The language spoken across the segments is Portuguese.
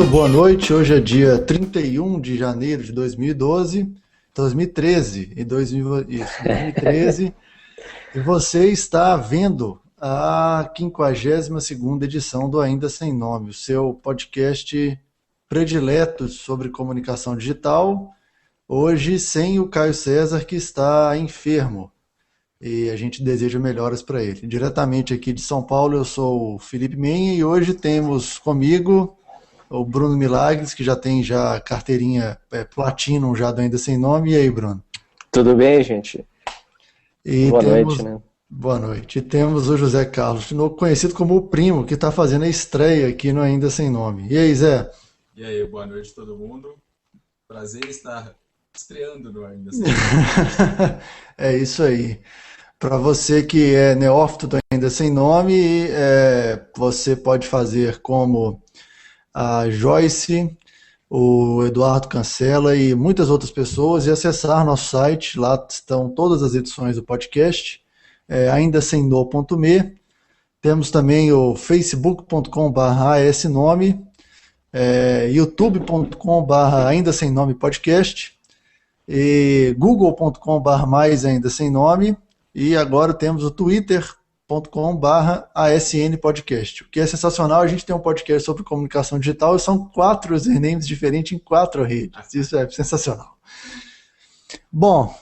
mundo, boa noite. Hoje é dia 31 de janeiro de 2013, isso, 2013, e você está vendo a 52ª edição do Ainda Sem Nome, o seu podcast predileto sobre comunicação digital, hoje sem o Caio César, que está enfermo, e a gente deseja melhoras para ele. Diretamente aqui de São Paulo, eu sou o Felipe Menha, e hoje temos comigo o Bruno Milagres, que já tem carteirinha Platinum já do Ainda Sem Nome. E aí, Bruno? Tudo bem, gente? Boa noite, né? Boa noite. E temos o José Carlos, de novo conhecido como o Primo, que está fazendo a estreia aqui no Ainda Sem Nome. E aí, Zé? E aí, boa noite todo mundo. Prazer estar estreando no Ainda Sem Nome. É isso aí. Para você que é neófito do Ainda Sem Nome, você pode fazer como a Joyce, o Eduardo Cancela e muitas outras pessoas, e acessar nosso site. Lá estão todas as edições do podcast, aindasemno.me. Temos também o facebook.com/asnome, youtube.com/ainda sem nome podcast, e google.com/mais ainda sem nome, e agora temos o twitter.com/ASN Podcast. O que é sensacional, a gente tem um podcast sobre comunicação digital e são 4 usernames diferentes em 4 redes. Isso é sensacional. Bom,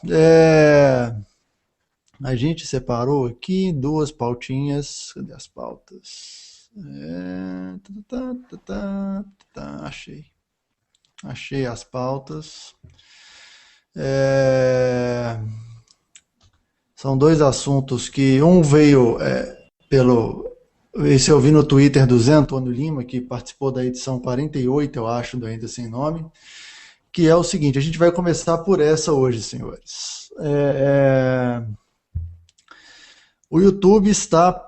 a gente separou aqui 2 pautinhas. Cadê as pautas? Achei as pautas. São 2 assuntos que um veio esse eu vi no Twitter do Zé Antônio Lima, que participou da edição 48, eu acho, do Ainda Sem Nome, que é o seguinte: a gente vai começar por essa hoje, senhores. O YouTube está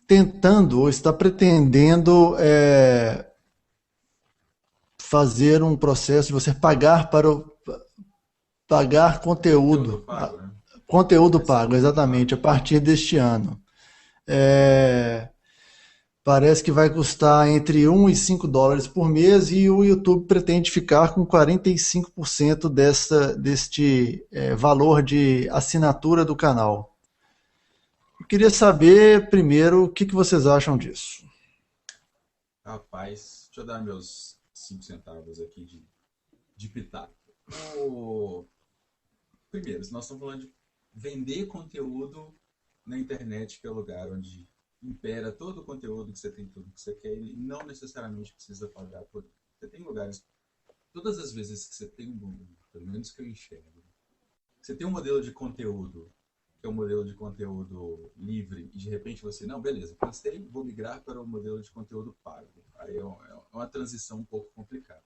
tentando, ou está pretendendo fazer um processo de você pagar conteúdo. Conteúdo pago, exatamente, a partir deste ano. Parece que vai custar entre $1 e $5 por mês, e o YouTube pretende ficar com 45% deste valor de assinatura do canal. Eu queria saber, primeiro, o que vocês acham disso. Rapaz, deixa eu dar meus 5 centavos aqui de pitaco. Primeiro, se nós estamos falando de vender conteúdo na internet, que é o lugar onde impera todo o conteúdo, que você tem tudo que você quer, e não necessariamente precisa pagar por isso. Você tem lugares, todas as vezes que você tem, pelo menos que eu enxergo, você tem um modelo de conteúdo, que é um modelo de conteúdo livre, e de repente você, não, beleza, cansei, vou migrar para o modelo de conteúdo pago. Aí é uma transição um pouco complicada.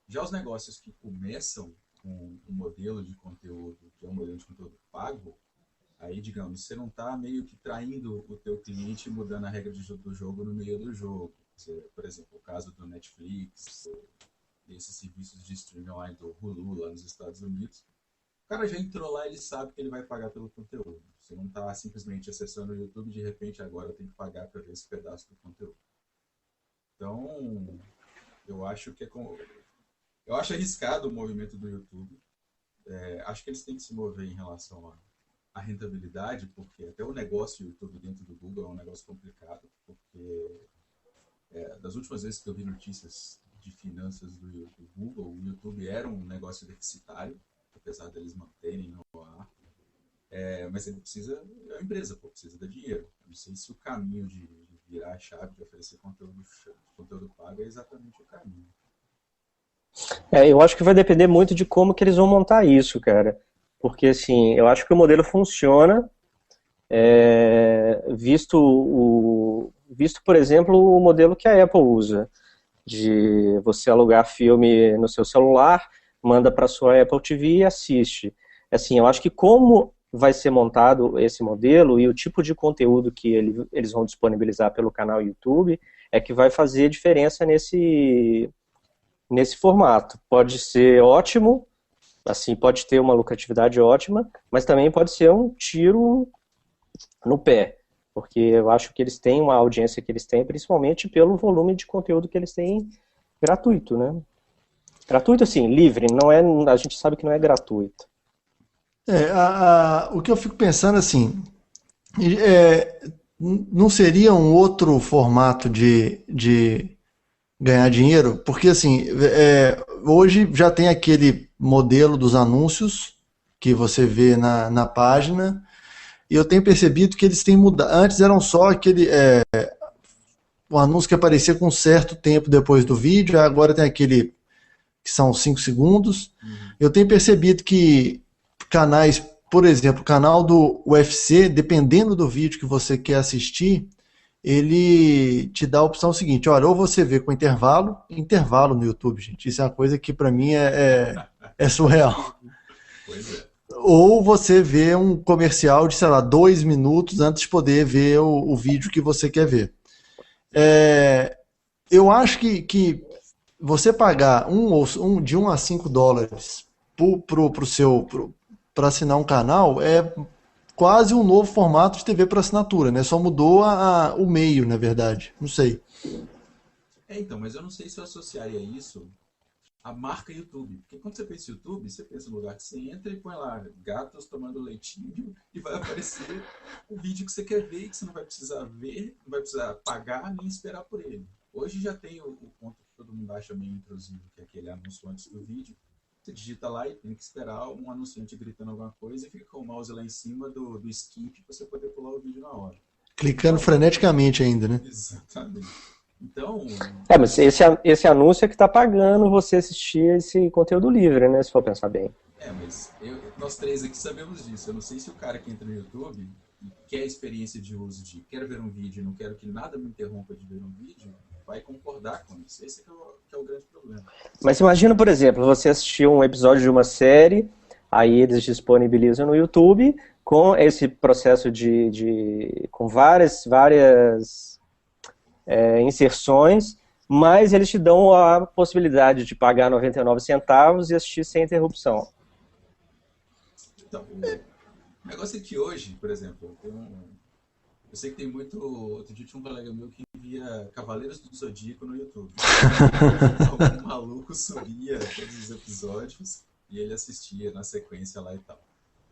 Já os negócios que começam com um modelo de conteúdo, que é um modelo de conteúdo pago, aí, digamos, você não está meio que traindo o teu cliente e mudando a regra do jogo no meio do jogo. Por exemplo, o caso do Netflix, esses serviços de streaming online do Hulu lá nos Estados Unidos. O cara já entrou lá, ele sabe que ele vai pagar pelo conteúdo. Você não está simplesmente acessando o YouTube e de repente agora tem que pagar para ver esse pedaço do conteúdo. Então, eu acho arriscado o movimento do YouTube. Acho que eles têm que se mover em relação à rentabilidade, porque até o negócio do YouTube dentro do Google é um negócio complicado, porque das últimas vezes que eu vi notícias de finanças do Google, o YouTube era um negócio deficitário, apesar deles manterem no ar. Mas ele precisa, é uma empresa, precisa dar dinheiro. Eu não sei se o caminho de virar a chave, de oferecer conteúdo pago é exatamente o caminho. Eu acho que vai depender muito de como que eles vão montar isso, cara. Porque, assim, eu acho que o modelo funciona, visto, por exemplo, o modelo que a Apple usa, de você alugar filme no seu celular, manda para sua Apple TV e assiste. Assim, eu acho que como vai ser montado esse modelo e o tipo de conteúdo que eles vão disponibilizar pelo canal YouTube é que vai fazer diferença nesse formato. Pode ser ótimo, assim, pode ter uma lucratividade ótima, mas também pode ser um tiro no pé, porque eu acho que eles têm uma audiência que eles têm, principalmente pelo volume de conteúdo que eles têm gratuito, né? Gratuito, assim, livre, não é, a gente sabe que não é gratuito. O que eu fico pensando assim, é, não seria um outro formato de ganhar dinheiro? Porque assim, hoje já tem aquele modelo dos anúncios que você vê na página, e eu tenho percebido que eles têm mudado. Antes eram só aquele o anúncio que aparecia com um certo tempo depois do vídeo, agora tem aquele que são 5 segundos. Eu tenho percebido que canais, por exemplo, o canal do UFC, dependendo do vídeo que você quer assistir, ele te dá a opção seguinte: olha, ou você vê com intervalo no YouTube, gente, isso é uma coisa que para mim é surreal. Pois é. Ou você vê um comercial de, sei lá, 2 minutos antes de poder ver o vídeo que você quer ver. Eu acho que você pagar de $1 a $5 para assinar um canal é quase um novo formato de TV para assinatura, né? Só mudou o meio, na verdade. Não sei. Então, mas eu não sei se eu associaria isso à marca YouTube. Porque quando você pensa em YouTube, você pensa no lugar que você entra e põe lá gatos tomando leitinho e vai aparecer o vídeo que você quer ver e que você não vai precisar ver, não vai precisar pagar nem esperar por ele. Hoje já tem o ponto que todo mundo acha meio intrusivo, que é aquele anúncio antes do vídeo. Você digita lá e tem que esperar um anunciante gritando alguma coisa e fica com o mouse lá em cima do skip para você poder pular o vídeo na hora. Clicando Então, freneticamente ainda, né? exatamente. Então, Mas esse anúncio é que tá pagando você assistir esse conteúdo livre, né? Se for pensar bem. mas nós três aqui sabemos disso. Eu não sei se o cara que entra no YouTube e quer a experiência de uso de quero ver um vídeo e não quero que nada me interrompa de ver um vídeo, vai concordar com isso. Esse que é o grande problema. Mas imagina, por exemplo, você assistiu um episódio de uma série, aí eles disponibilizam no YouTube com esse processo com várias inserções, mas eles te dão a possibilidade de pagar 99 centavos e assistir sem interrupção. Então, o negócio é que hoje, por exemplo, eu sei que tem muito. Outro dia tinha um colega meu que via Cavaleiros do Zodíaco no YouTube. Algum maluco subia todos os episódios e ele assistia na sequência lá e tal.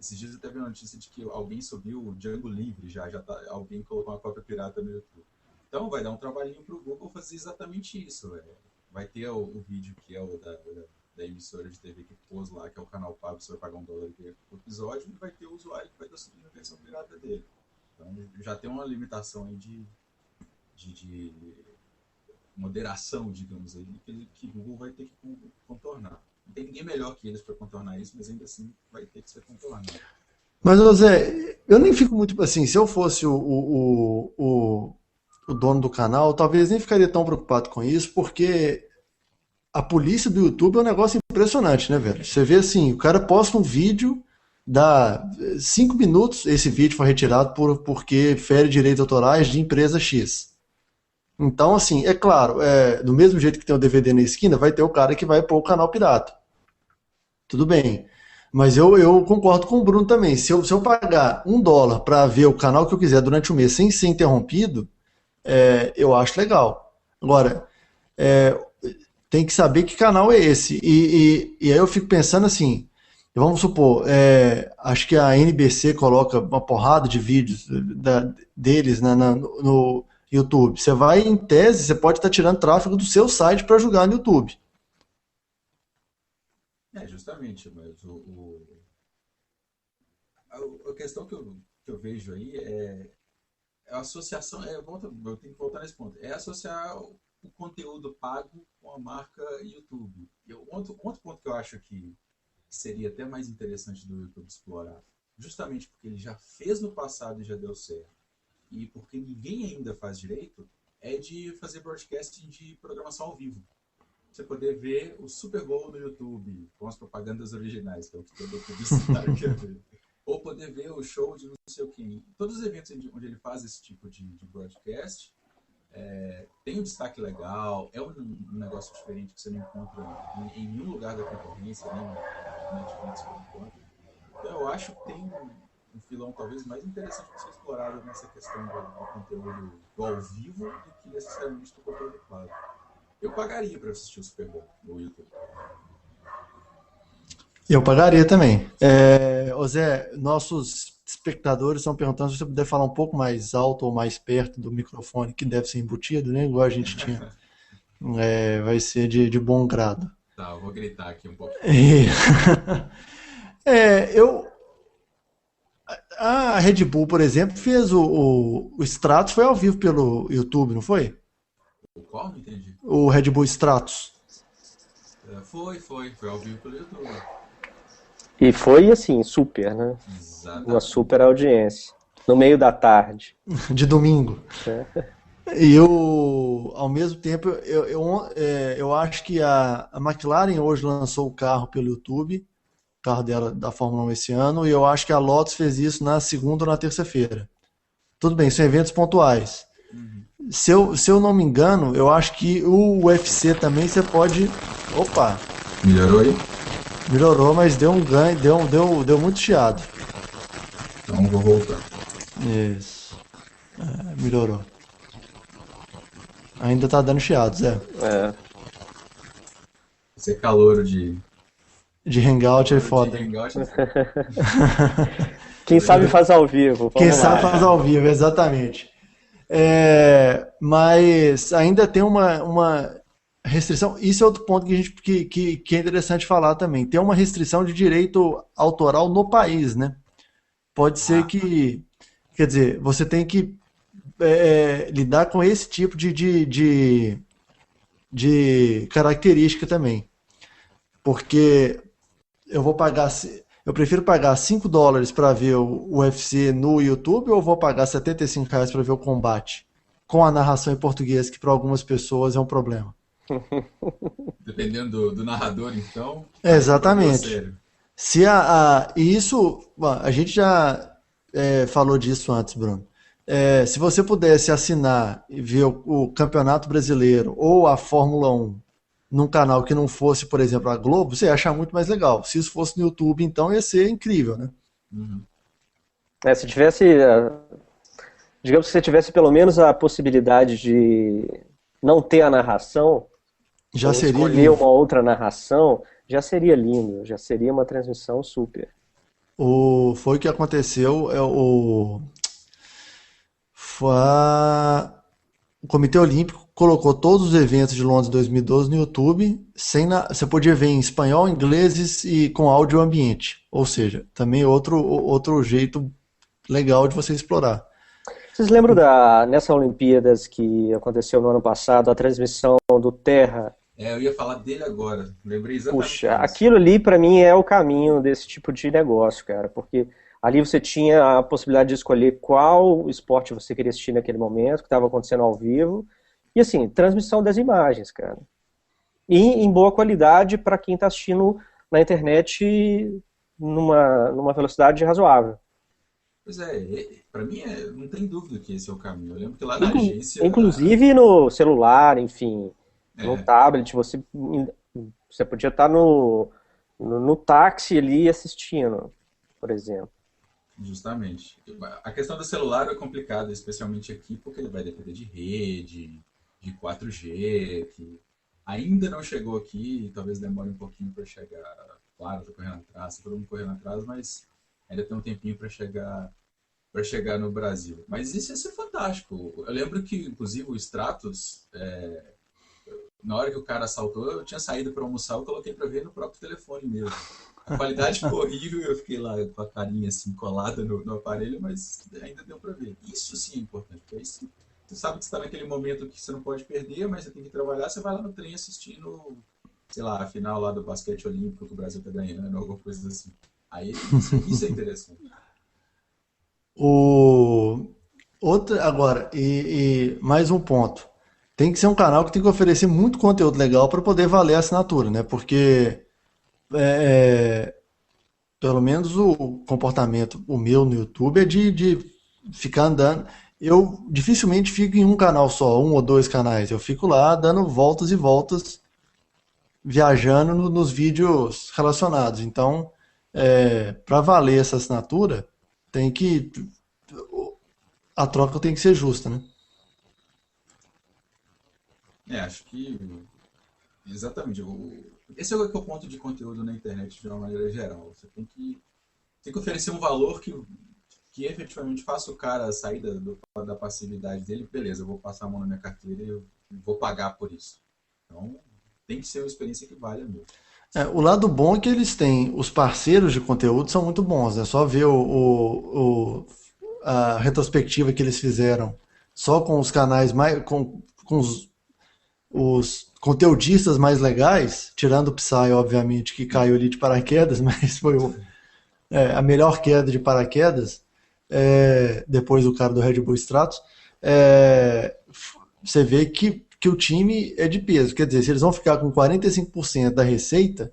Esses dias eu teve uma notícia de que alguém subiu o Django Livre, já tá, alguém colocou uma cópia pirata no YouTube. Então vai dar um trabalhinho pro Google fazer exatamente isso. Vai ter o vídeo que é o da emissora de TV que pôs lá, que é o canal pago, você vai pagar $1 por episódio, e vai ter o usuário que vai estar subindo a versão pirata dele. Então já tem uma limitação aí de moderação, digamos aí, que o Google vai ter que contornar. Não tem ninguém melhor que eles para contornar isso, mas ainda assim vai ter que ser contornado. Mas, José, eu nem fico muito assim. Se eu fosse o dono do canal, talvez nem ficaria tão preocupado com isso, porque a polícia do YouTube é um negócio impressionante, né, velho? Você vê assim, o cara posta um vídeo, dá 5 minutos, esse vídeo foi retirado porque fere direitos autorais de empresa X. Então, assim, é claro, do mesmo jeito que tem o DVD na esquina, vai ter o cara que vai pôr o canal pirata. Tudo bem. Mas eu concordo com o Bruno também. Se eu pagar $1 para ver o canal que eu quiser durante o mês sem ser interrompido, eu acho legal. Agora, é, tem que saber que canal é esse. E aí eu fico pensando assim, vamos supor, acho que a NBC coloca uma porrada de vídeos deles no YouTube. Você vai, em tese, você pode estar tirando tráfego do seu site para jogar no YouTube. Justamente, mas a questão que eu vejo aí a associação, eu tenho que voltar nesse ponto, é associar o conteúdo pago com a marca YouTube. Outro ponto que eu acho que seria até mais interessante do YouTube explorar, justamente porque ele já fez no passado e já deu certo, e porque ninguém ainda faz direito, é de fazer broadcasting de programação ao vivo. Você poder ver o Super Bowl no YouTube, com as propagandas originais, que é o que todo publicitário quer ver. Ou poder ver o show de não sei o quem. Todos os eventos onde ele faz esse tipo de broadcast, tem um destaque legal, é um negócio diferente que você não encontra em nenhum lugar da concorrência, nem no Netflix por enquanto. Então eu acho que tem um filão talvez mais interessante de ser explorado nessa questão do conteúdo do ao vivo do que necessariamente do conteúdo pago. Eu pagaria para assistir o Super Bowl no YouTube. Eu pagaria também. Ô Zé, nossos espectadores estão perguntando se você puder falar um pouco mais alto ou mais perto do microfone, que deve ser embutido, né? Igual a gente tinha. Vai ser de bom grado. Tá, eu vou gritar aqui um pouco. E- eu. A Red Bull, por exemplo, fez o Stratos, foi ao vivo pelo YouTube, não foi? O qual? Não entendi. O Red Bull Stratos. Foi ao vivo pelo YouTube. E foi assim, super, né? Exatamente. Uma super audiência. No meio da tarde. De domingo. E ao mesmo tempo, eu acho que a McLaren hoje lançou o carro pelo YouTube, o carro dela da Fórmula 1 esse ano, e eu acho que a Lotus fez isso na segunda ou na terça-feira. Tudo bem, são eventos pontuais. Se eu não me engano, eu acho que o UFC também você pode. Opa! Melhorou aí? Melhorou, mas deu um ganho, deu muito chiado. Então vou voltar. Isso. Melhorou. Ainda tá dando chiado, Zé. Esse é calouro de De hangout é foda. hangout. Quem sabe faz ao vivo. Quem Vamos sabe lá. faz ao vivo, exatamente. Mas ainda tem uma restrição. Isso é outro ponto que é interessante falar também. Tem uma restrição de direito autoral no país, né? Pode ser que, quer dizer, você tem que lidar com esse tipo de característica também. Porque eu prefiro pagar $5 para ver o UFC no YouTube ou vou pagar R$ 75 para ver o combate com a narração em português, que para algumas pessoas é um problema. Dependendo do narrador, então. Exatamente. Sério. E isso, bom, a gente já falou disso antes, Bruno. Se você pudesse assinar e ver o Campeonato Brasileiro ou a Fórmula 1 num canal que não fosse, por exemplo, a Globo, você ia achar muito mais legal. Se isso fosse no YouTube, então ia ser incrível, né? Se tivesse, digamos que você tivesse pelo menos a possibilidade de não ter a narração, Já ou seria escolher lindo. uma outra narração, já seria lindo, já seria uma transmissão super. Foi o que aconteceu. O Comitê Olímpico colocou todos os eventos de Londres 2012 no YouTube. Você podia ver em espanhol, inglês e com áudio ambiente. Ou seja, também outro jeito legal de você explorar. Vocês lembram nessa Olimpíadas que aconteceu no ano passado, a transmissão do Terra? Eu ia falar dele agora. Lembrei exatamente Puxa, disso. aquilo ali pra mim é o caminho desse tipo de negócio, cara, porque ali você tinha a possibilidade de escolher qual esporte você queria assistir naquele momento, que estava acontecendo ao vivo, e assim, transmissão das imagens, cara. E em boa qualidade para quem está assistindo na internet numa velocidade razoável. Pois pra mim não tem dúvida que esse é o caminho. Eu lembro que lá na agência. Inclusive no celular, enfim, no tablet, você podia estar no táxi ali assistindo, por exemplo. Justamente. A questão do celular é complicada, especialmente aqui, porque ele vai depender de rede, de 4G, que ainda não chegou aqui, talvez demore um pouquinho para chegar. Claro, estou correndo atrás, todo mundo correndo atrás, mas ainda tem um tempinho para chegar no Brasil. Mas isso ia ser fantástico. Eu lembro que, inclusive, o Stratos, na hora que o cara assaltou, eu tinha saído para almoçar, eu coloquei para ver no próprio telefone mesmo. A qualidade ficou horrível, eu fiquei lá com a carinha assim colada no aparelho, mas ainda deu para ver. Isso sim é importante, porque aí você sabe que você está naquele momento que você não pode perder, mas você tem que trabalhar, você vai lá no trem assistindo, sei lá, a final lá do basquete olímpico que o Brasil está ganhando, alguma coisa assim. Aí isso é interessante. Agora, mais um ponto. Tem que ser um canal que tem que oferecer muito conteúdo legal para poder valer a assinatura, né? Porque pelo menos o comportamento, o meu no YouTube é de ficar andando. Eu dificilmente fico em um canal só, um ou dois canais. Eu fico lá dando voltas e voltas, viajando nos vídeos relacionados. Então, para valer essa assinatura, a troca tem que ser justa, né? Acho que Exatamente. Esse é o ponto de conteúdo na internet de uma maneira geral. Você tem que oferecer um valor que efetivamente faça o cara sair da passividade dele. Beleza, eu vou passar a mão na minha carteira e eu vou pagar por isso. Então, tem que ser uma experiência que valha mesmo. O lado bom é que eles têm, os parceiros de conteúdo são muito bons, né? Só ver a retrospectiva que eles fizeram só com os canais mais, com os conteudistas mais legais, tirando o Psy, obviamente, que caiu ali de paraquedas, mas foi a melhor queda de paraquedas, depois do cara do Red Bull Stratos, você vê que o time é de peso. Quer dizer, se eles vão ficar com 45% da receita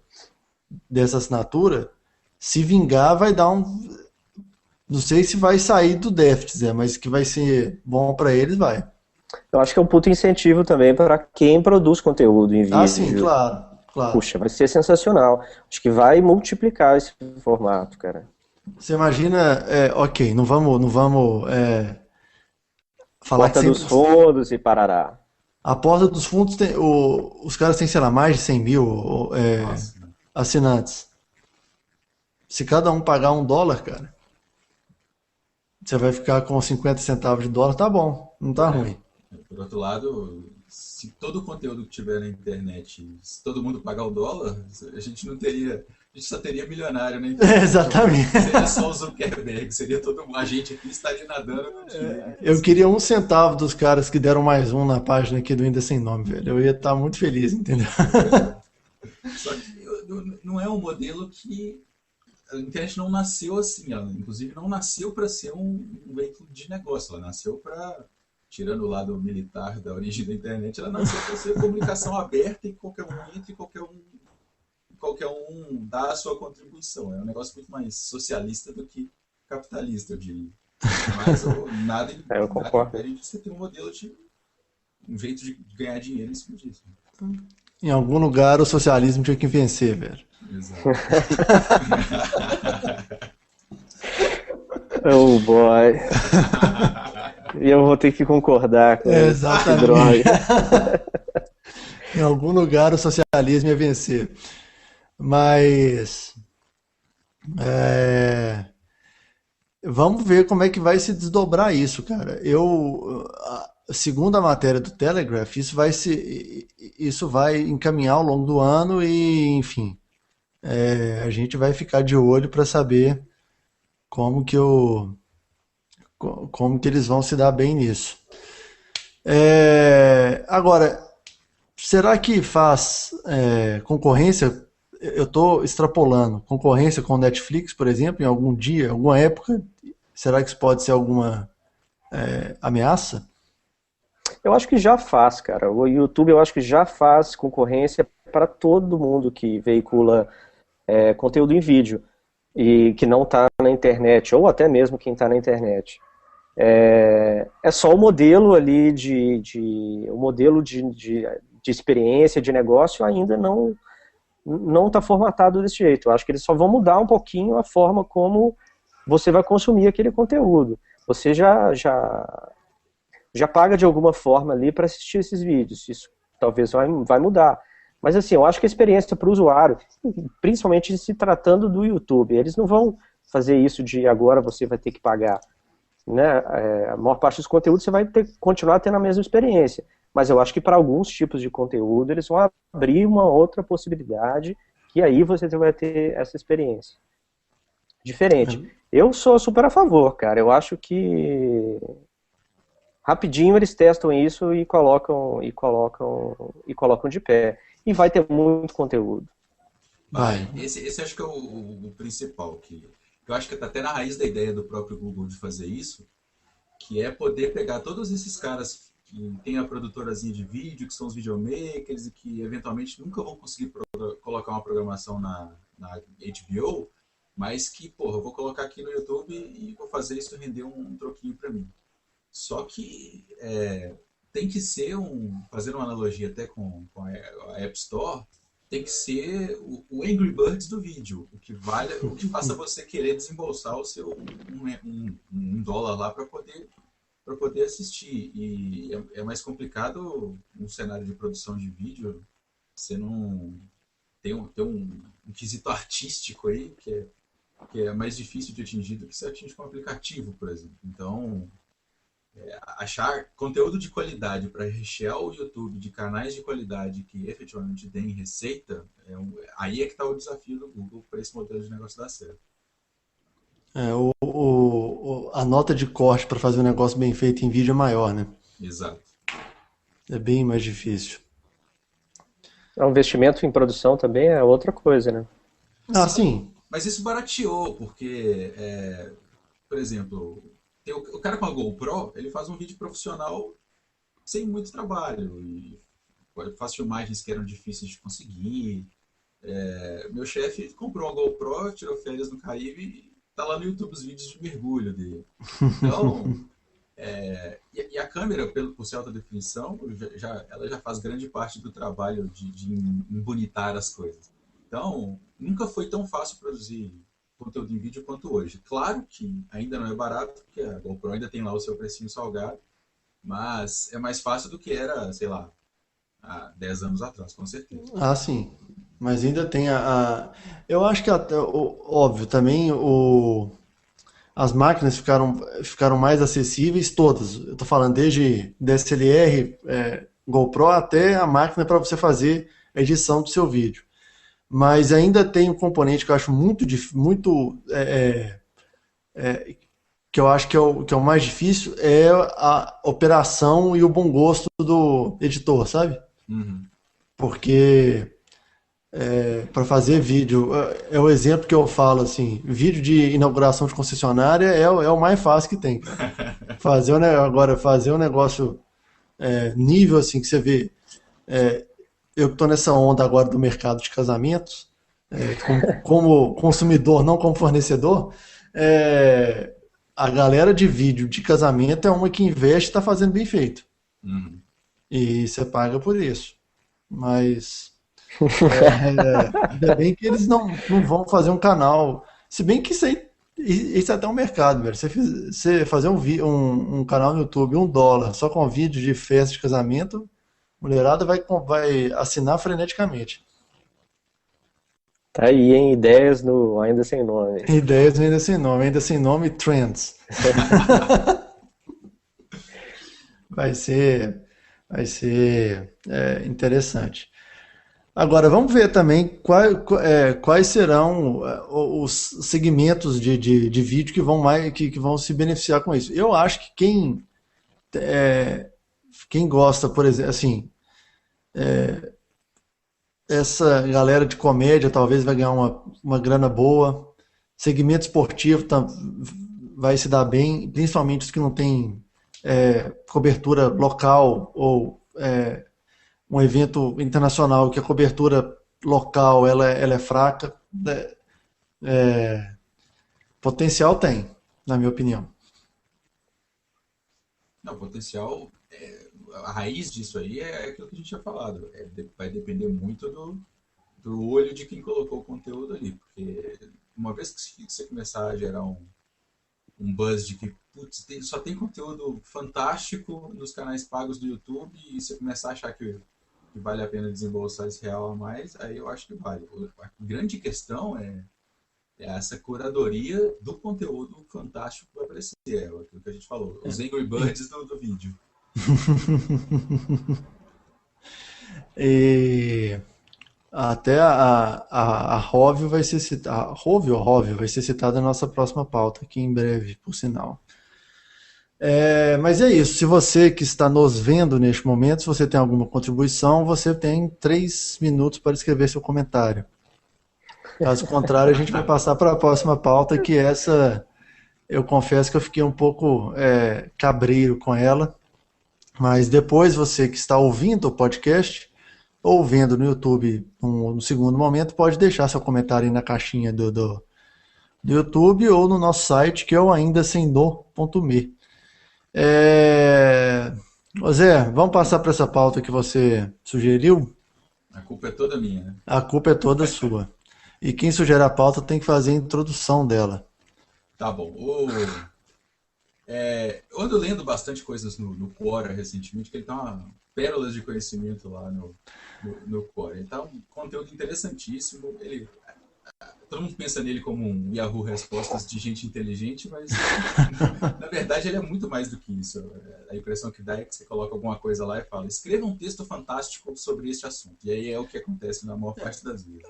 dessa assinatura, se vingar vai dar um... Não sei se vai sair do déficit, Zé, mas que vai ser bom para eles, vai. Eu acho que é um puto incentivo também para quem produz conteúdo em Ah, sim, vídeo. claro, claro. Puxa, vai ser sensacional. Acho que vai multiplicar esse formato, cara. Você imagina, ok, não vamos falar que Porta dos sempre... fundos e parará. A porta dos fundos, os caras têm, sei lá, mais de 100 mil Nossa, né? assinantes. Se cada um pagar $1, cara, você vai ficar com 50 centavos de dólar, tá bom, não tá ruim. Por outro lado, se todo o conteúdo que tiver na internet, se todo mundo pagar o dólar, a gente não teria, a gente só teria milionário na internet. Exatamente. Seria só o Zuckerberg, seria todo mundo, a gente aqui estaria nadando no dinheiro. Eu queria 1 centavo dos caras que deram mais um na página aqui do Ainda Sem Nome, velho. Eu ia estar muito feliz, entendeu? Só que não é um modelo que a internet não nasceu assim, ela inclusive não nasceu para ser um veículo de negócio, ela nasceu para, tirando o lado militar da origem da internet, ela nasceu para ser comunicação aberta e qualquer um entra e qualquer um dá a sua contribuição. É um negócio muito mais socialista do que capitalista, eu diria. Mas nada, Eu nada concordo. impede de você ter um modelo de um jeito de ganhar dinheiro em cima disso. Em algum lugar o socialismo tinha que vencer, velho. Exato. Oh boy. E eu vou ter que concordar com esse Exatamente. droga. Em algum lugar o socialismo ia vencer. Mas vamos ver como é que vai se desdobrar isso, cara. Segundo a matéria do Telegraph, isso vai encaminhar ao longo do ano e, enfim, a gente vai ficar de olho para saber como que eles vão se dar bem nisso. Agora, será que faz concorrência? Eu estou extrapolando. Concorrência com o Netflix, por exemplo, em algum dia, alguma época? Será que isso pode ser alguma ameaça? Eu acho que já faz, cara. O YouTube eu acho que já faz concorrência para todo mundo que veicula conteúdo em vídeo e que não está na internet, ou até mesmo quem está na internet. É só o modelo ali o modelo de experiência, de negócio ainda não está formatado desse jeito. Eu acho que eles só vão mudar um pouquinho a forma como você vai consumir aquele conteúdo. Você já paga de alguma forma ali para assistir esses vídeos. Isso talvez vai mudar. Mas assim, eu acho que a experiência para o usuário, principalmente se tratando do YouTube, eles não vão fazer isso de agora você vai ter que pagar. Né? A maior parte dos conteúdos você vai continuar tendo a mesma experiência. Mas eu acho que para alguns tipos de conteúdo eles vão abrir uma outra possibilidade que aí você vai ter essa experiência diferente. Eu sou super a favor, cara. Eu acho que rapidinho eles testam isso e colocam de pé. E vai ter muito conteúdo. Vai. Esse acho que é o principal, que eu acho que está até na raiz da ideia do próprio Google de fazer isso, que é poder pegar todos esses caras que tem a produtorazinha de vídeo, que são os videomakers e que eventualmente nunca vão conseguir colocar uma programação na HBO, mas que, porra, eu vou colocar aqui no YouTube e vou fazer isso render um troquinho para mim. Só que tem que ser fazendo uma analogia até com a App Store, tem que ser o Angry Birds do vídeo, o que faça você querer desembolsar o seu $1 lá para poder assistir. E é mais complicado um cenário de produção de vídeo, Você não tem um quesito artístico aí que é mais difícil de atingir do que você atinge com um aplicativo, por exemplo. Então, achar conteúdo de qualidade para rechear o YouTube de canais de qualidade que efetivamente deem receita, aí é que está o desafio do Google para esse modelo de negócio dar certo. A nota de corte para fazer um negócio bem feito em vídeo é maior, né? Exato. É bem mais difícil. O investimento em produção também é outra coisa, né? Ah, sim. Mas isso barateou, porque, por exemplo, tem o cara com a GoPro, ele faz um vídeo profissional sem muito trabalho. E faz filmagens que eram difíceis de conseguir. Meu chefe comprou uma GoPro, tirou férias no Caribe e tá lá no YouTube os vídeos de mergulho dele. Então, e a câmera, por ser alta definição, ela já faz grande parte do trabalho de embonitar as coisas. Então, nunca foi tão fácil produzir conteúdo em vídeo quanto hoje. Claro que ainda não é barato, porque a GoPro ainda tem lá o seu precinho salgado, mas é mais fácil do que era, sei lá, há 10 anos atrás, com certeza. Ah, sim. Mas ainda tem eu acho que até, óbvio, também as máquinas ficaram mais acessíveis todas. Eu tô falando desde DSLR, GoPro, até a máquina para você fazer a edição do seu vídeo. Mas ainda tem um componente que eu acho muito que eu acho que é o mais difícil, é a operação e o bom gosto do editor, sabe? Uhum. Porque para fazer vídeo, é o exemplo que eu falo assim, vídeo de inauguração de concessionária é o mais fácil que tem. Agora, fazer um negócio nível assim, que você vê, eu que estou nessa onda agora do mercado de casamentos, como consumidor, não como fornecedor, a galera de vídeo de casamento é uma que investe e está fazendo bem feito. Uhum. E você paga por isso. Mas ainda bem que eles não vão fazer um canal. Se bem que isso é até um mercado, velho. Você fazer um canal no YouTube, $1, só com vídeo de festa de casamento, a mulherada vai assinar freneticamente. Tá aí, hein? Ideias no Ainda Sem Nome. Ideias ainda sem nome, trends. Vai ser interessante. Agora, vamos ver também quais serão os segmentos de vídeo que vão se beneficiar com isso. Eu acho que quem gosta, por exemplo, assim, essa galera de comédia talvez vai ganhar uma grana boa. Segmento esportivo vai se dar bem, principalmente os que não têm cobertura local ou um evento internacional que a cobertura local ela é fraca. Potencial tem, na minha opinião. Não, potencial, a raiz disso aí é aquilo que a gente tinha falado. Vai depender muito do olho de quem colocou o conteúdo ali. Porque uma vez que você começar a gerar um buzz de que putz, só tem conteúdo fantástico nos canais pagos do YouTube e você começar a achar que vale a pena desembolsar esse real a mais, aí eu acho que vale. A grande questão é essa curadoria do conteúdo fantástico que vai aparecer. É aquilo que a gente falou, os Angry Birds do vídeo. E até a Rovio vai ser citada, Rovio vai ser citada na nossa próxima pauta aqui em breve, por sinal. Mas é isso. Se você que está nos vendo neste momento, se você tem alguma contribuição, você tem 3 minutos para escrever seu comentário. Caso contrário, a gente vai passar para a próxima pauta, que essa, eu confesso que eu fiquei um pouco cabreiro com ela, mas depois você que está ouvindo o podcast, ou vendo no YouTube no segundo momento, pode deixar seu comentário aí na caixinha do YouTube ou no nosso site, que é o aindasemno.me. Ô Zé, vamos passar para essa pauta que você sugeriu? A culpa é toda minha, né? A culpa é toda sua. E quem sugere a pauta tem que fazer a introdução dela. Tá bom. Eu ando lendo bastante coisas no Quora recentemente, que ele tá pérolas de conhecimento lá no Core. Ele tá um conteúdo interessantíssimo. Todo mundo pensa nele como um Yahoo Respostas de gente inteligente, mas na verdade ele é muito mais do que isso. A impressão que dá é que você coloca alguma coisa lá e fala: escreva um texto fantástico sobre este assunto. E aí é o que acontece na maior parte das vezes.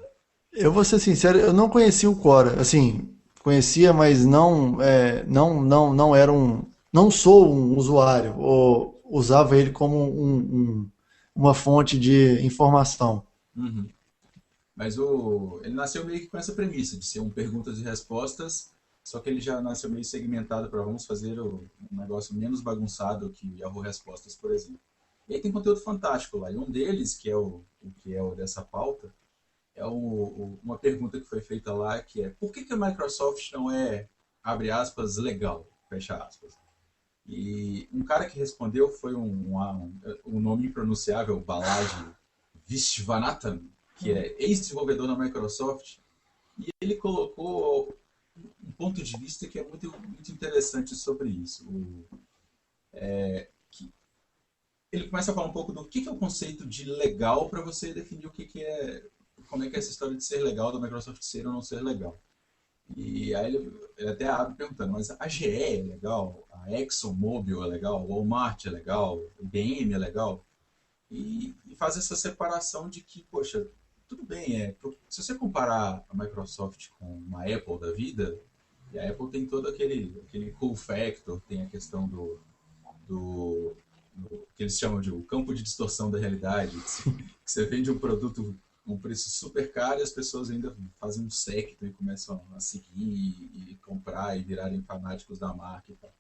Eu vou ser sincero, eu não conhecia o Quora. Assim, conhecia, mas não era não sou um usuário, ou usava ele como uma fonte de informação. Uhum. Mas ele nasceu meio que com essa premissa de ser um perguntas e respostas, só que ele já nasceu meio segmentado para vamos fazer um negócio menos bagunçado que o Yahoo Respostas, por exemplo. E aí tem conteúdo fantástico lá. E um deles, que é o dessa pauta, é uma pergunta que foi feita lá, que é: por que a Microsoft não é, abre aspas, legal, fecha aspas? E um cara que respondeu foi um nome impronunciável, Balaji Viswanathan, que é ex-desenvolvedor da Microsoft, e ele colocou um ponto de vista que é muito, muito interessante sobre isso. Ele começa a falar um pouco do que é o conceito de legal para você definir o que é, como é que é essa história de ser legal, da Microsoft ser ou não ser legal. E aí ele até abre perguntando: mas a GE é legal? A ExxonMobil é legal? O Walmart é legal? O IBM é legal? E faz essa separação de que, poxa, tudo bem, se você comparar a Microsoft com uma Apple da vida, e a Apple tem todo aquele cool factor, tem a questão do que eles chamam de o campo de distorção da realidade, que você vende um produto com um preço super caro e as pessoas ainda fazem um séquito e começam a seguir e comprar e virarem fanáticos da marca e tal.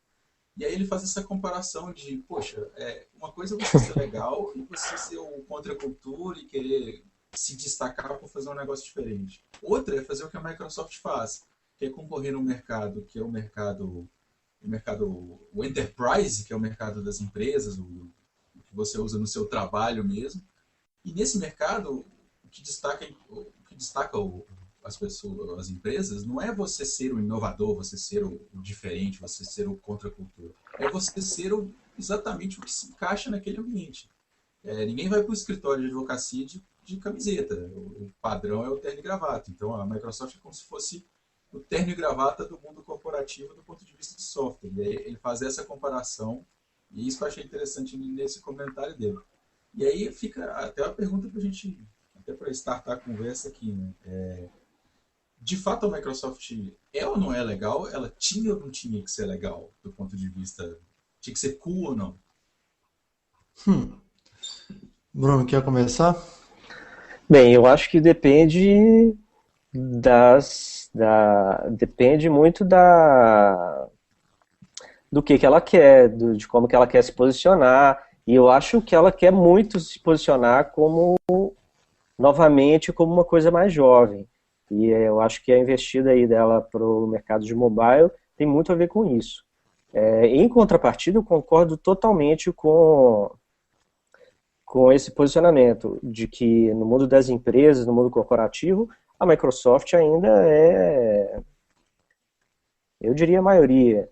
E aí ele faz essa comparação de, poxa, uma coisa é você ser legal e você ser o contra a cultura e querer se destacar por fazer um negócio diferente. Outra é fazer o que a Microsoft faz, que é concorrer no mercado, que é o mercado, o enterprise, que é o mercado das empresas, o que você usa no seu trabalho mesmo. E nesse mercado, o que destaca as pessoas, as empresas, não é você ser o inovador, você ser o diferente, você ser o contra a cultura. É você ser exatamente o que se encaixa naquele ambiente. Ninguém vai para o escritório de advocacia de camiseta. O padrão é o terno e gravata. Então a Microsoft é como se fosse o terno e gravata do mundo corporativo do ponto de vista de software. E aí ele faz essa comparação, e isso eu achei interessante nesse comentário dele. E aí fica até uma pergunta para a gente, até para startar a conversa aqui, né? De fato, a Microsoft é ou não é legal? Ela tinha ou não tinha que ser legal do ponto de vista... Tinha que ser cool ou não? Bruno, quer começar? Bem, eu acho que depende depende muito do que ela quer, de como que ela quer se posicionar. E eu acho que ela quer muito se posicionar novamente como uma coisa mais jovem. E eu acho que a investida aí dela para o mercado de mobile tem muito a ver com isso. Em contrapartida, eu concordo totalmente com esse posicionamento de que no mundo das empresas, no mundo corporativo, a Microsoft ainda eu diria, a maioria.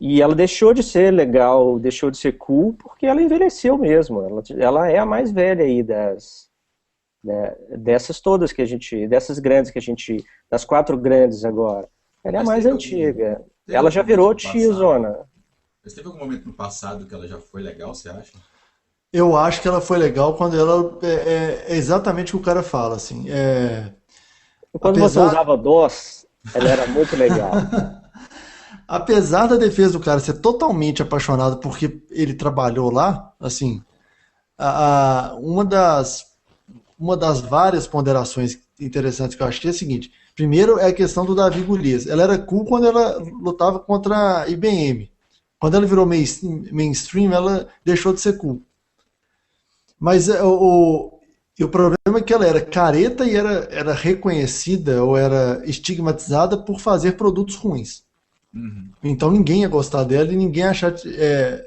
E ela deixou de ser legal, deixou de ser cool, porque ela envelheceu mesmo. Ela é a mais velha aí dessas todas dessas grandes das 4 grandes agora. Ela é a mais antiga. Ela já virou tiozona. Mas teve algum momento no passado que ela já foi legal, você acha? Eu acho que ela foi legal quando ela é exatamente o que o cara fala, assim. Quando você usava DOS, ela era muito legal. Apesar da defesa do cara ser totalmente apaixonado porque ele trabalhou lá, assim, uma das várias ponderações interessantes que eu achei é a seguinte: primeiro é a questão do Davi Golias. Ela era cool quando ela lutava contra a IBM. Quando ela virou mainstream, ela deixou de ser cool. Mas o problema é que ela era careta e era reconhecida ou era estigmatizada por fazer produtos ruins. Uhum. Então ninguém ia gostar dela e ninguém ia achar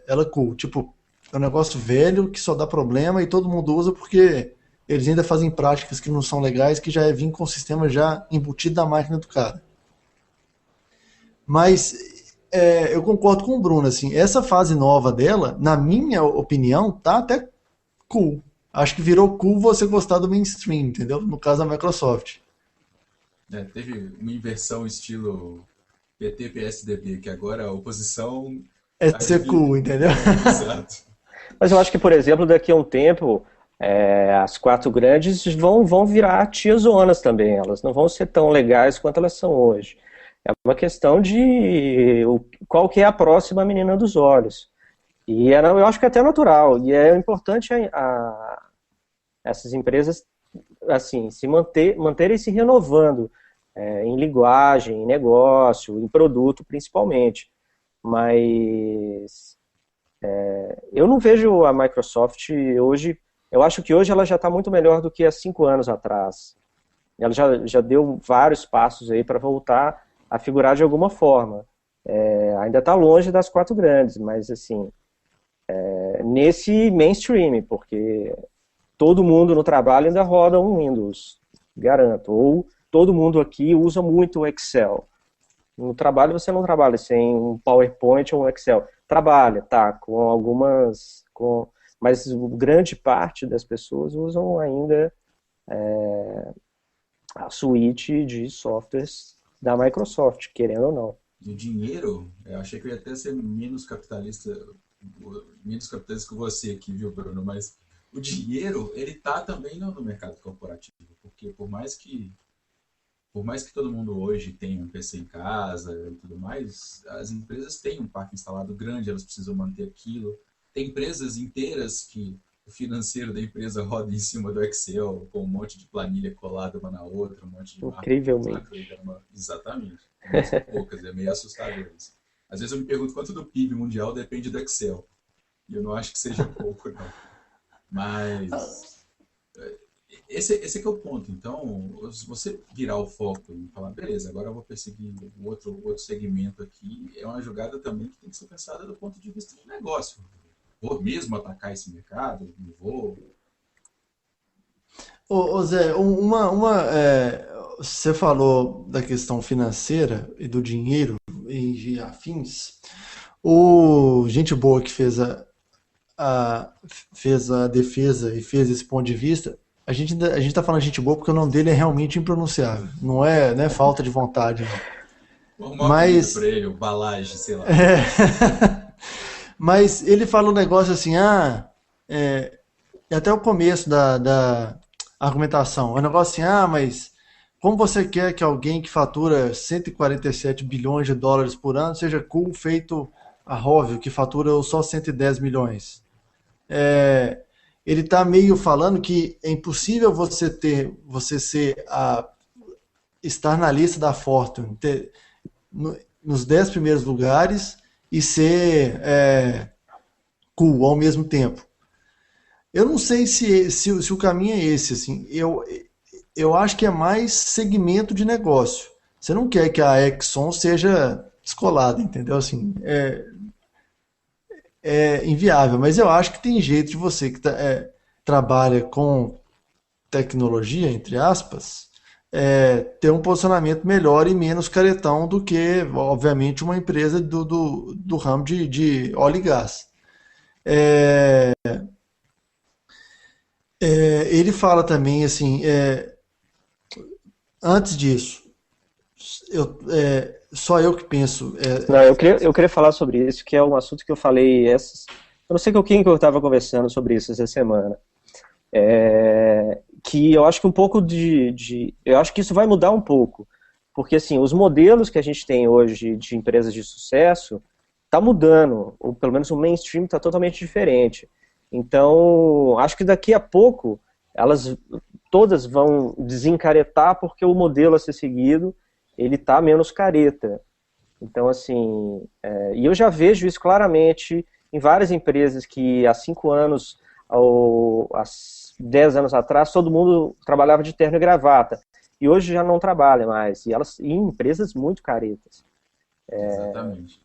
ela cool. Tipo, é um negócio velho que só dá problema e todo mundo usa porque eles ainda fazem práticas que não são legais, que já vir com o sistema já embutido da máquina do cara. Mas eu concordo com o Bruno, assim, essa fase nova dela, na minha opinião, tá até cool. Acho que virou cool você gostar do mainstream, entendeu? No caso da Microsoft. Teve uma inversão estilo PT-PSDB, que agora a oposição. É de ser cool, entendeu? Exato. Mas eu acho que, por exemplo, daqui a um tempo, as quatro grandes vão virar tiazonas também. Elas não vão ser tão legais quanto elas são hoje. É uma questão de qual que é a próxima menina dos olhos. E eu acho que é até natural. E é importante essas empresas assim, manterem se renovando em linguagem, em negócio, em produto principalmente. Mas eu não vejo a Microsoft hoje. Eu acho que hoje ela já está muito melhor do que há 5 anos atrás. Ela já deu vários passos aí para voltar a figurar de alguma forma. Ainda está longe das quatro grandes, mas assim, nesse mainstream, porque todo mundo no trabalho ainda roda um Windows, garanto. Ou todo mundo aqui usa muito o Excel. No trabalho você não trabalha sem um PowerPoint ou um Excel. Trabalha, tá, com algumas... mas grande parte das pessoas usam ainda a suíte de softwares da Microsoft, querendo ou não. E o dinheiro, eu achei que eu ia até ser menos capitalista que você aqui, viu, Bruno? Mas o dinheiro, ele tá também no mercado corporativo, porque por mais que todo mundo hoje tenha um PC em casa e tudo mais, as empresas têm um parque instalado grande, elas precisam manter aquilo. Tem empresas inteiras que o financeiro da empresa roda em cima do Excel, com um monte de planilha colada uma na outra, um monte de Incrivelmente. Exatamente. Não são poucas, é meio assustador isso. Às vezes eu me pergunto quanto do PIB mundial depende do Excel. E eu não acho que seja pouco, não. Mas esse é que é o ponto. Então, se você virar o foco e falar, beleza, agora eu vou perseguir um outro segmento aqui, é uma jogada também que tem que ser pensada do ponto de vista de negócio. Vou mesmo atacar esse mercado? Não vou? Ô Zé, você falou da questão financeira e do dinheiro e afins. O gente boa que a- fez a defesa e fez esse ponto de vista, a gente tá falando gente boa porque o nome dele é realmente impronunciável. Não é falta de vontade, não. Vou arrumar um apelido Mas pra ele, o Balage, sei lá. Mas ele fala um negócio assim, e até o começo da argumentação, é um negócio assim, mas como você quer que alguém que fatura 147 bilhões de dólares por ano seja cool feito a Rovio, que fatura só 110 milhões? É, ele está meio falando que é impossível estar na lista da Fortune, nos 10 primeiros lugares e ser cool ao mesmo tempo. Eu não sei se o caminho é esse, assim. Eu acho que é mais segmento de negócio. Você não quer que a Exxon seja descolada, entendeu? Assim, é inviável, mas eu acho que tem jeito de você que trabalha com tecnologia, entre aspas, ter um posicionamento melhor e menos caretão do que, obviamente, uma empresa do ramo de óleo e gás. É, ele fala também assim, antes disso, só eu que penso. Não, eu queria falar sobre isso, que é um assunto que eu falei eu não sei com quem que eu estava conversando sobre isso essa semana. Que eu acho que um pouco eu acho que isso vai mudar um pouco, porque assim, os modelos que a gente tem hoje de empresas de sucesso está mudando, ou pelo menos o mainstream está totalmente diferente. Então, acho que daqui a pouco elas todas vão desencaretar porque o modelo a ser seguido ele está menos careta. Então, assim, e eu já vejo isso claramente em várias empresas que há 5 anos ou há 10 anos atrás todo mundo trabalhava de terno e gravata. E hoje já não trabalha mais. E em empresas muito caretas. Exatamente.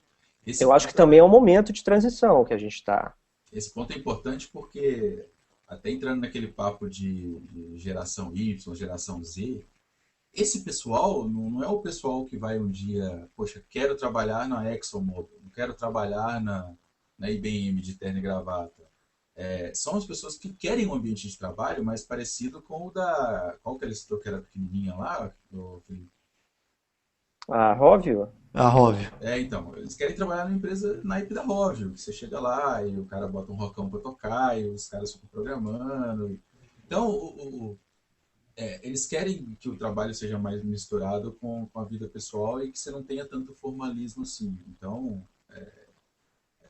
Eu acho que também é um momento de transição que a gente está. Esse ponto é importante porque, até entrando naquele papo de geração Y, geração Z, esse pessoal não é o pessoal que vai um dia, poxa, quero trabalhar na ExxonMobil, não quero trabalhar na IBM de terno e gravata. São as pessoas que querem um ambiente de trabalho mais parecido com o da... Qual que ele citou que era pequenininha lá? A Rovio? A Rovio. Então, eles querem trabalhar numa empresa naipe da Rovio, que você chega lá e o cara bota um rockão pra tocar e os caras ficam programando. Então, eles querem que o trabalho seja mais misturado com a vida pessoal e que você não tenha tanto formalismo assim. Então,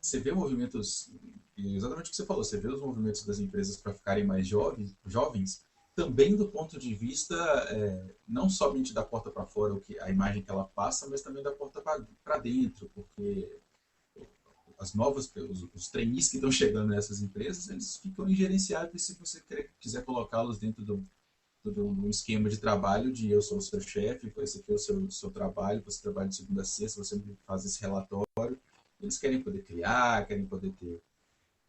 você vê movimentos, exatamente o que você falou, você vê os movimentos das empresas para ficarem mais jovens, também do ponto de vista não somente da porta para fora, a imagem que ela passa, mas também da porta para dentro, porque os trainees que estão chegando nessas empresas, eles ficam ingerenciáveis se você quiser colocá-los dentro do esquema de trabalho de eu sou o seu chefe, esse aqui é o seu trabalho, você trabalha de segunda a sexta, você faz esse relatório. Eles querem poder criar, querem poder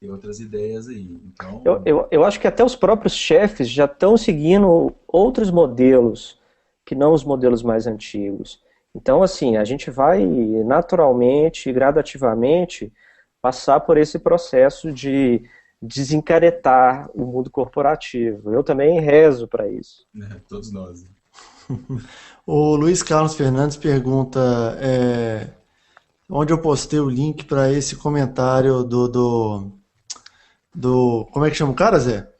ter outras ideias aí. Então... Eu acho que até os próprios chefes já estão seguindo outros modelos, que não os modelos mais antigos. Então, assim, a gente vai naturalmente, gradativamente, passar por esse processo de desencaretar o mundo corporativo. Eu também rezo para isso. Todos nós. O Luiz Carlos Fernandes pergunta... onde eu postei o link para esse comentário do... Como é que chama o cara, Zé?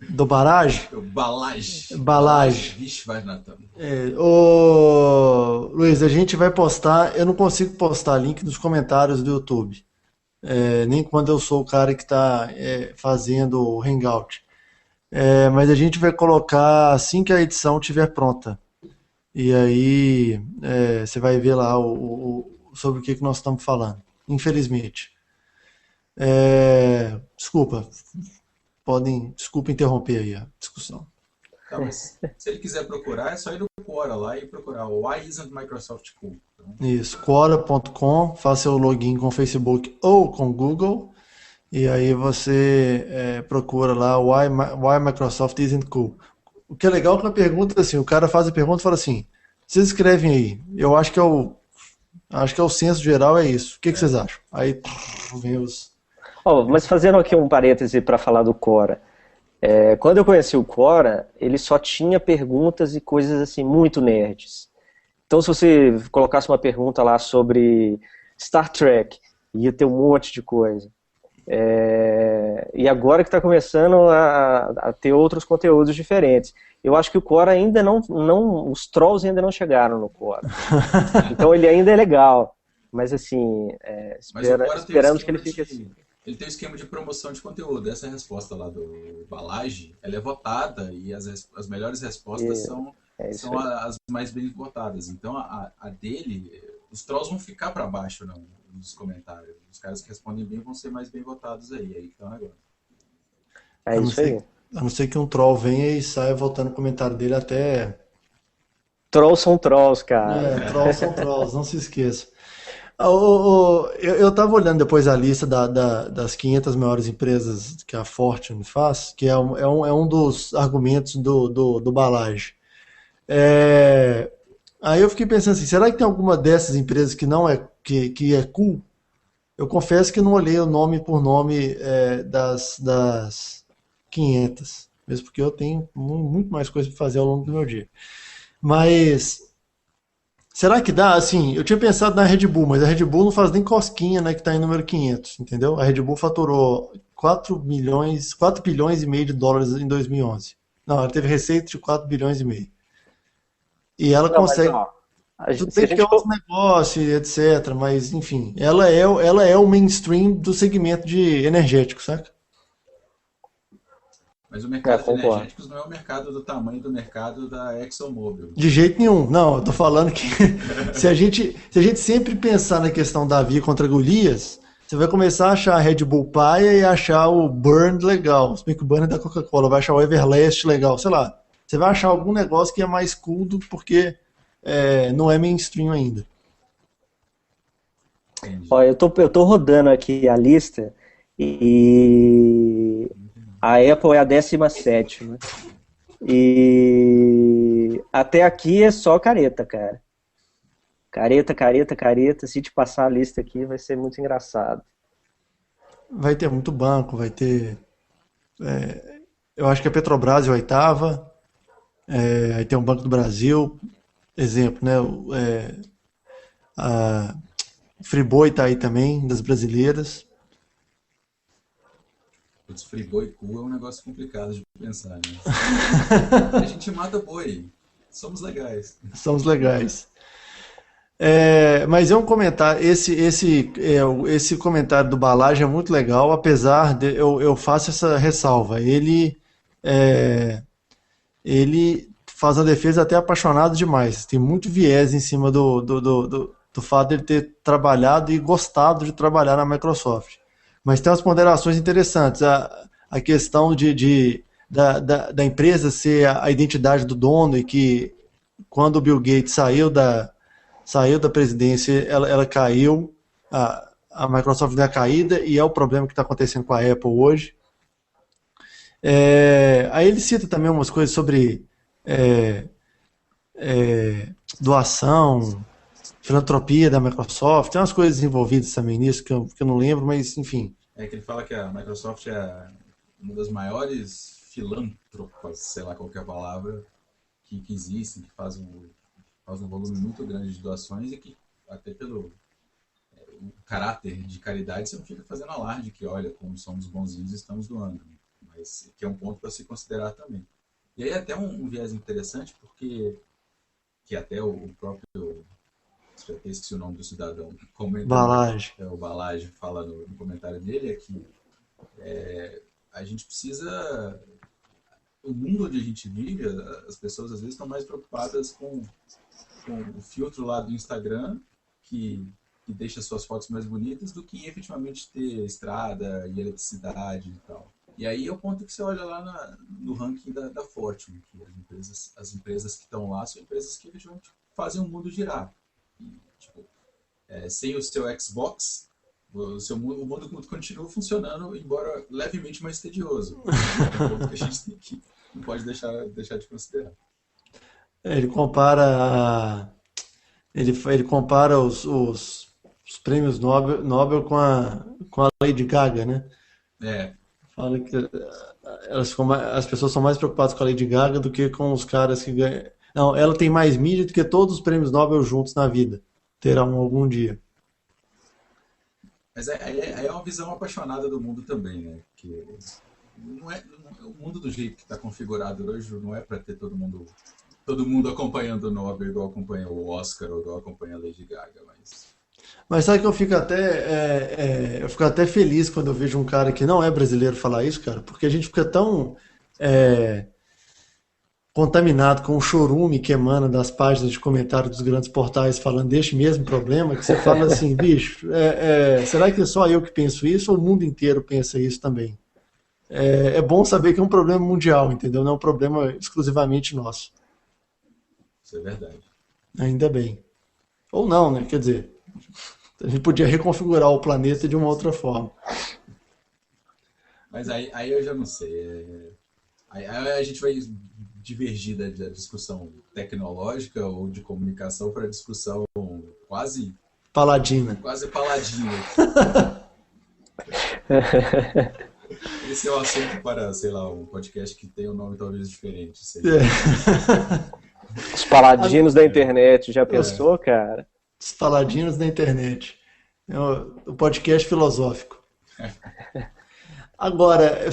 Do Barage? Do Balage. Balage. Vixe, vai Natan. Luiz, a gente vai postar... Eu não consigo postar link nos comentários do YouTube. Nem quando eu sou o cara que está fazendo o Hangout. Mas a gente vai colocar assim que a edição estiver pronta. E aí você vai ver lá sobre o que nós estamos falando. Infelizmente. Desculpa interromper aí a discussão. Tá, mas se ele quiser procurar, é só ir no Quora lá e procurar o Why Isn't Microsoft Cool? Então... Isso, Quora.com, faça o login com o Facebook ou com o Google, e aí você procura lá Why Microsoft Isn't Cool. O que é legal é que na pergunta, assim, o cara faz a pergunta e fala assim, vocês escrevem aí, eu acho que o senso geral é isso. O que vocês acham? Aí vem os... Mas fazendo aqui um parêntese para falar do Quora. Quando eu conheci o Quora, ele só tinha perguntas e coisas assim muito nerds. Então se você colocasse uma pergunta lá sobre Star Trek, ia ter um monte de coisa. E agora que está começando a ter outros conteúdos diferentes. Eu acho que o Quora ainda não os trolls ainda não chegaram no Quora. Então ele ainda é legal. Mas assim, esperamos que ele fique assim. Ele tem um esquema de promoção de conteúdo. Essa resposta lá do Balage, ela é votada e as melhores respostas são as mais bem votadas. Então a dele, os trolls vão ficar para baixo nos comentários. Os caras que respondem bem vão ser mais bem votados aí que tá o negócio. É isso aí. A não ser que um troll venha e saia voltando o comentário dele até... Trolls são trolls, cara. Trolls são trolls, não se esqueça. Eu estava olhando depois a lista das 500 maiores empresas que a Fortune faz, que é um dos argumentos do Balage. Aí eu fiquei pensando assim, será que tem alguma dessas empresas que não que é cool? Eu confesso que não olhei o nome por nome das 500, mesmo porque eu tenho muito mais coisa para fazer ao longo do meu dia. Mas será que dá? Assim, eu tinha pensado na Red Bull, mas a Red Bull não faz nem cosquinha, né, que está em número 500, entendeu? A Red Bull faturou 4 bilhões e meio de dólares em 2011. Não, ela teve receita de 4 bilhões e meio. E ela consegue... Tudo bem que é outro negócio, etc. Mas, enfim, ela é o mainstream do segmento de energético, saca? Mas o mercado de energéticos não é o mercado do tamanho do mercado da ExxonMobil. De jeito nenhum. Não, eu tô falando que se a gente sempre pensar na questão Davi contra Golias, você vai começar a achar a Red Bull paia e achar o Burn legal. Se bem que o Burn é da Coca-Cola, vai achar o Everlast legal, sei lá. Você vai achar algum negócio que é mais cool porque não é mainstream ainda. Ó, eu tô rodando aqui a lista e a Apple é a 17ª. E E até aqui é só careta, cara. Careta, careta, careta. Se te passar a lista aqui, vai ser muito engraçado. Vai ter muito banco, vai ter. Eu acho que a Petrobras é a oitava, aí tem o Banco do Brasil, exemplo, né? A Friboi está aí também, das brasileiras. Putz, friboi e cu é um negócio complicado de pensar, né? A gente mata boi. Somos legais. Somos legais. Mas é um comentário, esse comentário do Balage é muito legal, apesar de eu faço essa ressalva. Ele faz uma defesa até apaixonado demais. Tem muito viés em cima do fato de ele ter trabalhado e gostado de trabalhar na Microsoft. Mas tem umas ponderações interessantes. A questão da empresa ser a identidade do dono e que quando o Bill Gates saiu da presidência, ela caiu, a Microsoft deu a caída e é o problema que está acontecendo com a Apple hoje. Aí ele cita também umas coisas sobre doação, filantropia da Microsoft, tem umas coisas envolvidas também nisso que eu não lembro, mas enfim. É que ele fala que a Microsoft é uma das maiores filântropas, sei lá qual que é a palavra, que existem, que faz um volume muito grande de doações e que, até pelo o caráter de caridade, você não fica fazendo alarde que, olha, como somos bonzinhos e estamos doando. Mas que é um ponto para se considerar também. E aí até um viés interessante, porque que até o próprio, já até esqueci o nome do cidadão, que comenta, Balage. o Balage fala no comentário dele, é que a gente precisa... O mundo onde a gente vive, as pessoas às vezes estão mais preocupadas com o filtro lá do Instagram, que deixa suas fotos mais bonitas, do que efetivamente ter estrada e eletricidade e tal. E aí é o ponto que você olha lá no ranking da Fortune, que as empresas que estão lá são empresas que efetivamente fazem o mundo girar. E, tipo, sem o seu Xbox, o mundo continua funcionando, embora levemente mais tedioso. É um ponto que a gente não pode deixar de considerar. Ele compara ele compara os prêmios Nobel com a Lady Gaga, né? Fala que as pessoas são mais preocupadas com a Lady Gaga do que com os caras que ganham. Não, ela tem mais mídia do que todos os prêmios Nobel juntos na vida. Terão algum dia. Mas é uma visão apaixonada do mundo também, né? Que o mundo do jeito que está configurado hoje não é para ter todo mundo acompanhando o Nobel igual acompanha o Oscar ou igual acompanha a Lady Gaga, Mas sabe que eu fico até feliz quando eu vejo um cara que não é brasileiro falar isso, cara, porque a gente fica tão contaminado com o chorume que emana das páginas de comentário dos grandes portais falando deste mesmo problema, que você fala assim, bicho, será que é só eu que penso isso ou o mundo inteiro pensa isso também? É bom saber que é um problema mundial, entendeu? Não é um problema exclusivamente nosso. Isso é verdade. Ainda bem. Ou não, né? Quer dizer, a gente podia reconfigurar o planeta de uma outra forma. Mas aí eu já não sei. Aí a gente vai divergir da discussão tecnológica ou de comunicação para a discussão quase paladina. Esse é o assunto para, sei lá, um podcast que tem um nome talvez diferente. Os paladinos da internet, já pensou, cara? Os paladinos da internet. O podcast filosófico. Agora,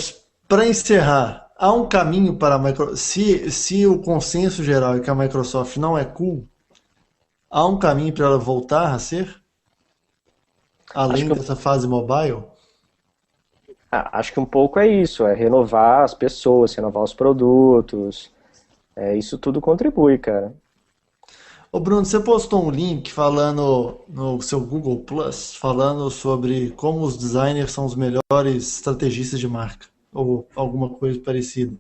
para encerrar, há um caminho para a Microsoft. Se o consenso geral é que a Microsoft não é cool, há um caminho para ela voltar a ser? Além dessa fase mobile? Acho que um pouco é isso, é renovar as pessoas, renovar os produtos. Isso tudo contribui, cara. Ô Bruno, você postou um link falando no seu Google Plus, falando sobre como os designers são os melhores estrategistas de marca, ou alguma coisa parecida.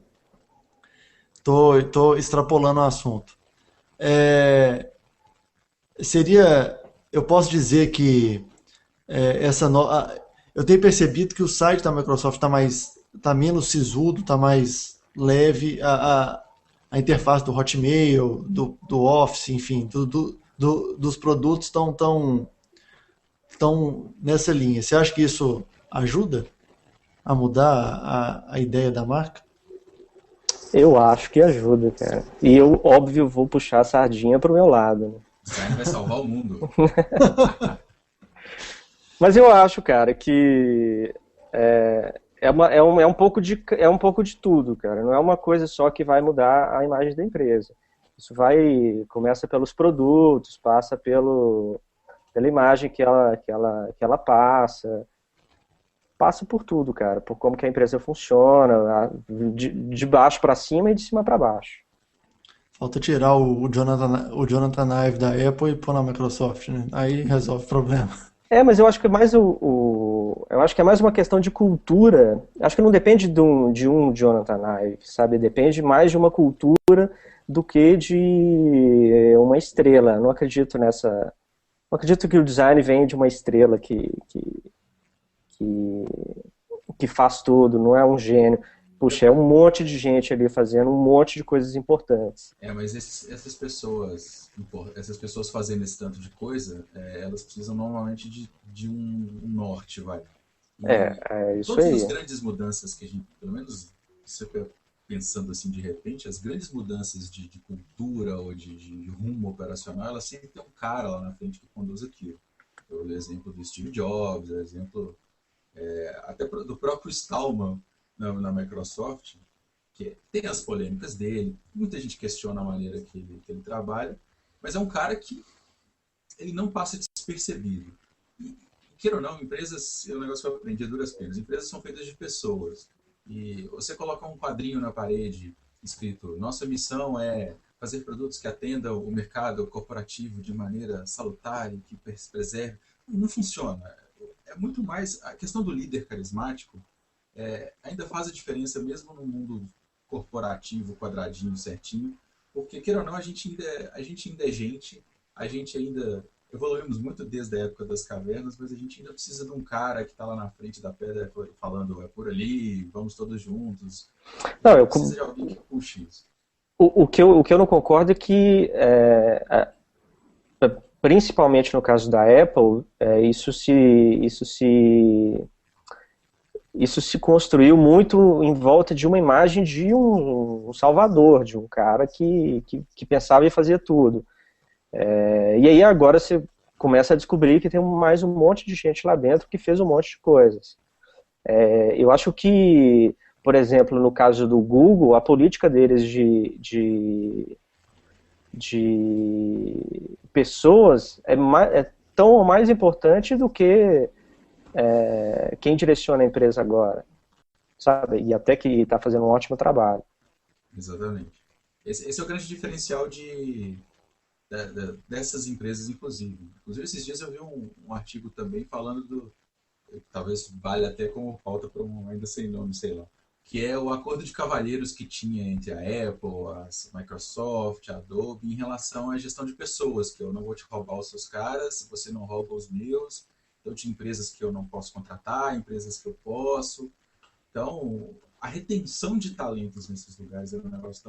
Tô extrapolando o assunto. Eu posso dizer que eu tenho percebido que o site da Microsoft está menos sisudo, está mais leve, a interface do Hotmail, do Office, enfim, dos produtos estão nessa linha. Você acha que isso ajuda a mudar a ideia da marca? Eu acho que ajuda, cara. E eu, óbvio, vou puxar a sardinha pro meu lado, né? Design vai salvar o mundo. Mas eu acho, cara, que é um pouco de tudo, cara. Não é uma coisa só que vai mudar a imagem da empresa. Isso começa pelos produtos, passa pela imagem que ela passa por tudo, cara, por como que a empresa funciona, de baixo para cima e de cima para baixo. Falta tirar o Jonathan Ive da Apple e pôr na Microsoft, né? Aí resolve o problema. Mas eu acho que é mais eu acho que é mais uma questão de cultura. Acho que não depende de um Jonathan Ive, sabe? Depende mais de uma cultura do que de uma estrela. Não acredito nessa. Não acredito que o design vem de uma estrela que faz tudo, não é um gênio. Puxa, é um monte de gente ali fazendo um monte de coisas importantes. Mas essas pessoas fazendo esse tanto de coisa, elas precisam normalmente de um norte, vai. Isso Todas aí. as grandes mudanças que a gente, pelo menos você pensando assim de repente, as grandes mudanças de cultura ou de rumo operacional, elas sempre tem um cara lá na frente que conduz aquilo. O exemplo do Steve Jobs, o exemplo até do próprio Stallman na Microsoft, que tem as polêmicas dele, muita gente questiona a maneira que ele trabalha, mas é um cara que ele não passa despercebido. E, queira ou não, empresas, é um negócio que eu aprendi a duras penas, empresas são feitas de pessoas. E você coloca um quadrinho na parede escrito: nossa missão é fazer produtos que atendam o mercado corporativo de maneira salutar e que preserve. Não funciona. É muito mais a questão do líder carismático. Ainda faz a diferença mesmo no mundo corporativo, quadradinho, certinho, porque, queira ou não, a gente ainda é gente, a gente ainda evoluímos muito desde a época das cavernas, mas a gente ainda precisa de um cara que está lá na frente da pedra falando: é por ali, vamos todos juntos. Não, precisa de alguém que puxe isso. O que eu não concordo é que, principalmente no caso da Apple, isso se construiu muito em volta de uma imagem de um salvador, de um cara que pensava e fazia tudo. E aí agora você começa a descobrir que tem mais um monte de gente lá dentro que fez um monte de coisas. Eu acho que, por exemplo, no caso do Google, a política deles de pessoas é tão ou mais importante do que quem direciona a empresa agora, sabe? E até que está fazendo um ótimo trabalho. Exatamente. Esse é o grande diferencial dessas empresas, inclusive. Inclusive, esses dias eu vi um artigo também falando talvez valha até como pauta para ainda sem nome, sei lá, que é o acordo de cavalheiros que tinha entre a Apple, a Microsoft, a Adobe, em relação à gestão de pessoas, que eu não vou te roubar os seus caras, você não rouba os meus, eu tinha empresas que eu não posso contratar, empresas que eu posso. Então, a retenção de talentos nesses lugares é um negócio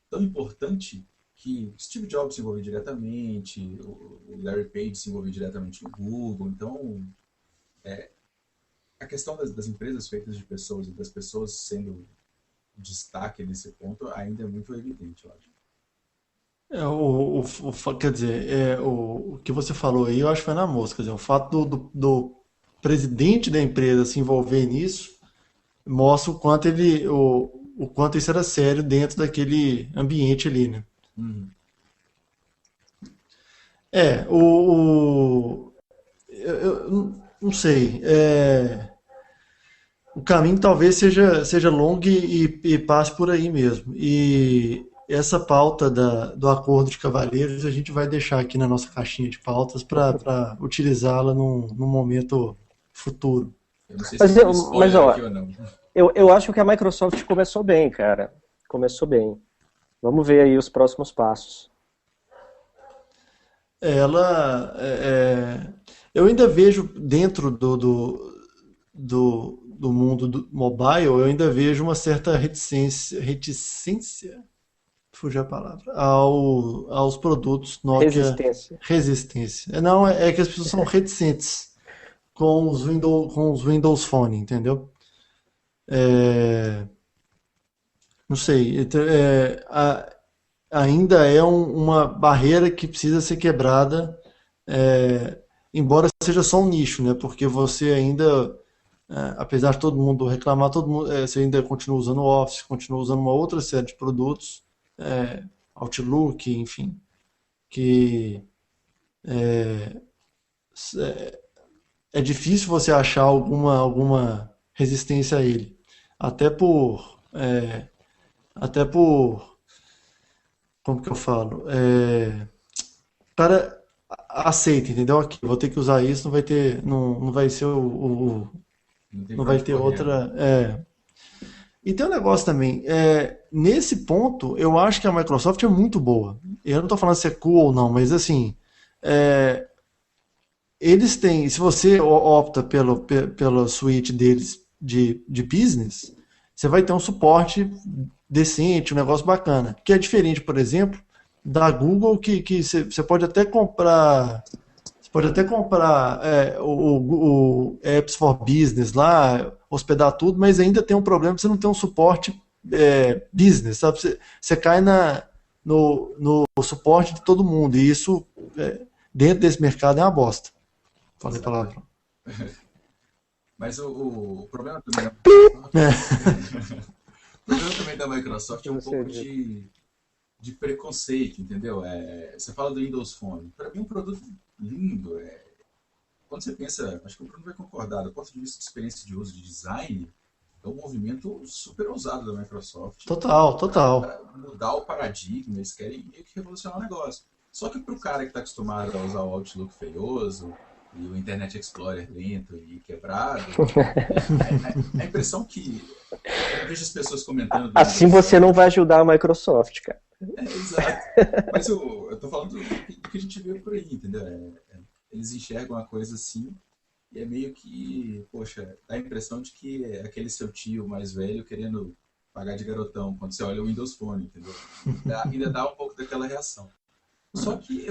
tão importante que Steve Jobs se envolveu diretamente, o Larry Page se envolveu diretamente no Google. Então, a questão das empresas feitas de pessoas e das pessoas sendo destaque nesse ponto ainda é muito evidente, eu acho. Quer dizer, o que você falou aí, eu acho que foi na mosca. Quer dizer, o fato do presidente da empresa se envolver nisso mostra o quanto isso era sério dentro daquele ambiente ali, né? Uhum. Eu não sei. O caminho talvez seja longo e passe por aí mesmo. E essa pauta do acordo de cavalheiros a gente vai deixar aqui na nossa caixinha de pautas para utilizá-la num momento futuro. Eu não sei se tem spoiler aqui ou não. Eu acho que a Microsoft começou bem, cara. Começou bem. Vamos ver aí os próximos passos. Eu ainda vejo dentro do mundo do mobile, eu ainda vejo uma certa reticência fugiu a palavra, aos produtos Nokia Resistência. resistência. Não, é que as pessoas são reticentes com os Windows Phone, entendeu? É, não sei, ainda é uma barreira que precisa ser quebrada, é, embora seja só um nicho, né? Porque você ainda, apesar de todo mundo reclamar, você ainda continua usando o Office, continua usando uma outra série de produtos, Outlook, enfim, que é difícil você achar alguma resistência a ele. Até até por, como que eu falo? O cara aceita, entendeu? Aqui, vou ter que usar isso, não vai ser Não tem não pra vai onde ter correr, né? outra. E tem um negócio também, nesse ponto, eu acho que a Microsoft é muito boa. Eu não estou falando se é cool ou não, mas assim, é, eles têm, se você opta pela suíte deles de business, você vai ter um suporte decente, um negócio bacana. Que é diferente, por exemplo, da Google, que você pode até comprar. Você pode até comprar o Apps for Business lá, hospedar tudo, mas ainda tem um problema que você não tem um suporte business, sabe? Você cai no suporte de todo mundo, e isso, dentro desse mercado, é uma bosta. Falei a Exato. palavra. Mas o problema também da É, o problema também da Microsoft é um Você pouco disse. de preconceito, entendeu? Você fala do Windows Phone. Para mim é um produto lindo. Quando você pensa, acho que o Bruno vai concordar, do ponto de vista de experiência de uso de design, é um movimento super ousado da Microsoft total, total. para mudar o paradigma. Eles querem meio que revolucionar o negócio. Só que para o cara que está acostumado a usar o Outlook feioso e o Internet Explorer lento e quebrado, a impressão que eu vejo as pessoas comentando do Assim Windows você não Phone. vai ajudar a Microsoft, cara. Exato. Mas eu tô falando do que a gente vê por aí, entendeu? Eles enxergam a coisa assim e é meio que, poxa, dá a impressão de que é aquele seu tio mais velho querendo pagar de garotão quando você olha o Windows Phone, entendeu? Ainda dá um pouco daquela reação. Só que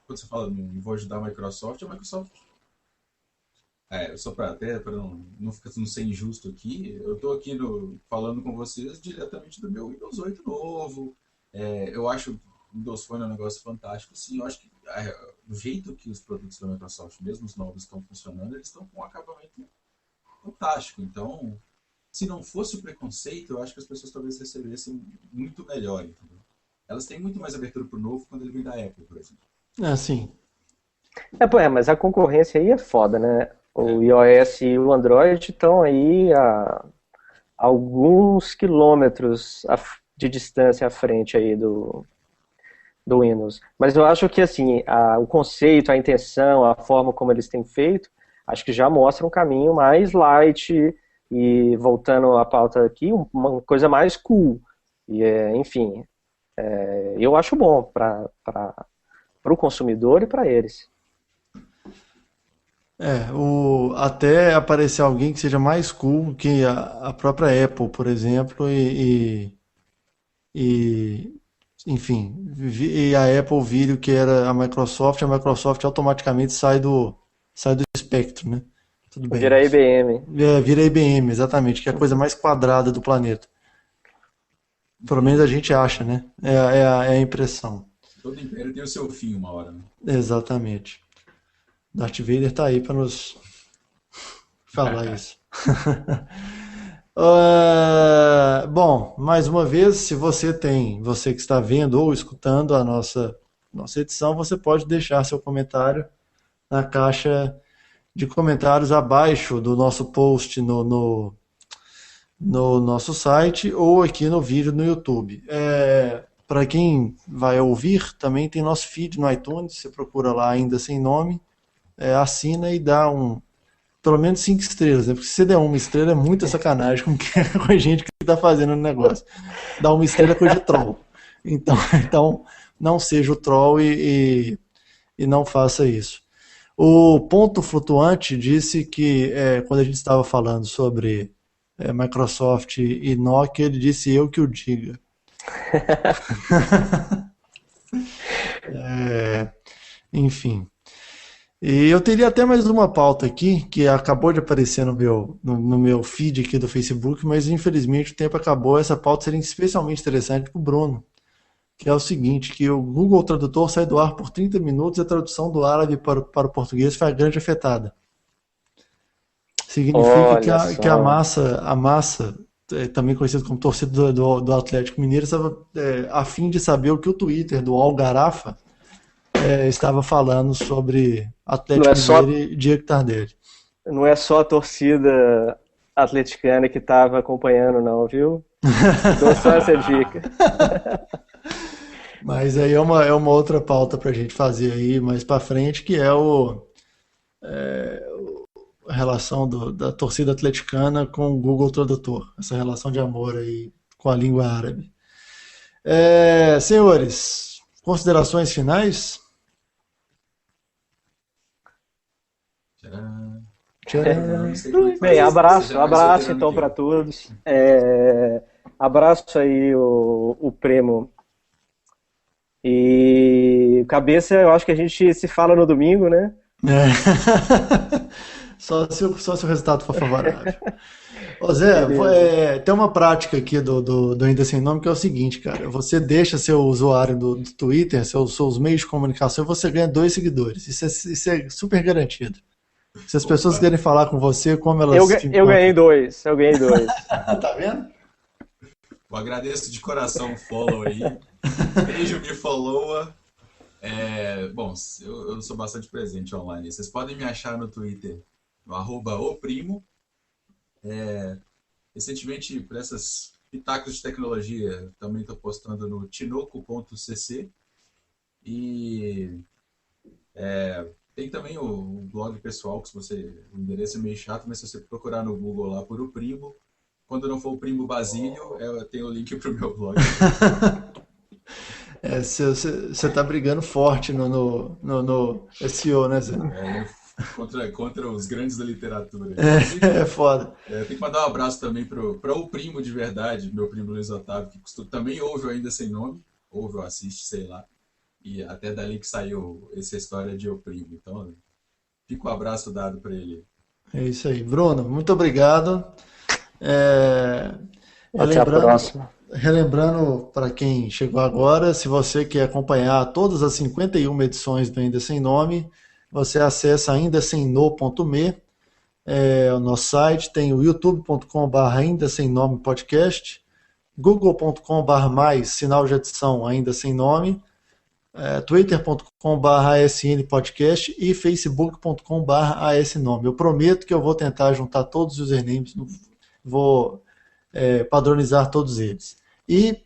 quando você fala não vou ajudar a Microsoft só para até para não ser injusto aqui, eu estou aqui falando com vocês diretamente do meu Windows 8 novo. Eu acho o Windows Phone um negócio fantástico, sim. Eu acho que do jeito que os produtos da Microsoft, mesmo os novos, estão funcionando, eles estão com um acabamento fantástico. Então, se não fosse o preconceito, eu acho que as pessoas talvez recebessem muito melhor, entendeu? Elas têm muito mais abertura para o novo quando ele vem da Apple, por exemplo. Assim, Mas a concorrência aí é foda, né? É, O iOS e o Android estão aí a alguns quilômetros de distância à frente aí do Windows. Mas eu acho que assim, o conceito, a intenção, a forma como eles têm feito, acho que já mostra um caminho mais light e voltando à pauta aqui, uma coisa mais cool. E enfim, eu acho bom para o consumidor e para eles. até aparecer alguém que seja mais cool que a própria Apple, por exemplo, e, enfim, e a Apple vire o que era a Microsoft automaticamente sai do espectro, né? Tudo bem. Vira IBM. Vira IBM, exatamente, que é a coisa mais quadrada do planeta. Pelo menos a infelizmente, gente acha, né? É a impressão. todo império tem o seu fim uma hora, né? Exatamente. Darth Vader tá aí para nos falar isso. Bom, mais uma vez, se você que está vendo ou escutando a nossa edição, você pode deixar seu comentário na caixa de comentários abaixo do nosso post no nosso site ou aqui no vídeo no YouTube. Para quem vai ouvir, também tem nosso feed no iTunes, você procura lá ainda sem nome, assina e dá pelo menos 5 estrelas, né? Porque se você der uma estrela é muita sacanagem com a gente que está fazendo o negócio. Dá uma estrela é coisa de troll. Então não seja o troll e não faça isso. O Ponto Flutuante disse que quando a gente estava falando sobre Microsoft e Nokia, ele disse eu que o diga. Enfim. E eu teria até mais uma pauta aqui, que acabou de aparecer no meu feed aqui do Facebook, mas infelizmente o tempo acabou. Essa pauta seria especialmente interessante para o Bruno, que é o seguinte, que o Google Tradutor sai do ar por 30 minutos e a tradução do árabe para o português foi a grande afetada. Significa que a massa também conhecida como torcida do Atlético Mineiro, estava a fim de saber o que o Twitter do Algarafa estava falando sobre Atlético Mineiro e Diego Tardelli. Não é só a torcida atleticana que estava acompanhando, não, viu? Dou só essa dica. Mas aí é uma outra pauta para a gente fazer aí mais para frente, que é a relação da torcida atleticana com o Google Tradutor, essa relação de amor aí com a língua árabe. Senhores, considerações finais? Bem, abraço então para todos. Abraço aí o Primo. E Cabeça, eu acho que a gente se fala no domingo, né? Só se o resultado for favorável. Ô Zé, tem uma prática aqui do Ainda Sem Nome que é o seguinte, cara. Você deixa seu usuário do Twitter, seus meios de comunicação, e você ganha 2 seguidores. Isso é super garantido. Se as pessoas querem falar com você, como elas... Eu ganhei 2. Tá vendo? Eu agradeço de coração o follow aí. Beijo, me followa. Bom, eu sou bastante presente online. Vocês podem me achar no Twitter, no @oprimo. Recentemente, para essas pitacos de tecnologia, também estou postando no tinoco.cc. E tem também o blog pessoal, que o endereço é meio chato, mas se você procurar no Google lá por O Primo, quando não for o Primo Basílio, tem o link para o meu blog. Você tá brigando forte no SEO, né, Zé? Contra os grandes da literatura. É foda. Tem que mandar um abraço também para o primo de verdade, meu primo Luiz Otávio, que também ouve Ainda Sem Nome, ouve ou assiste, sei lá. E até dali que saiu essa história de O Primo. Então, fica um abraço dado para ele. É isso aí. Bruno, muito obrigado. Até a próxima. Relembrando para quem chegou agora, se você quer acompanhar todas as 51 edições do Ainda Sem Nome, você acessa aindasemno.me, o nosso site, tem o youtube.com/, ainda sem nome podcast, google.com/, sinal de adição ainda sem nome, twitter.com/asn podcast e facebook.com/asnome. Eu prometo que eu vou tentar juntar todos os usernames, vou padronizar todos eles. E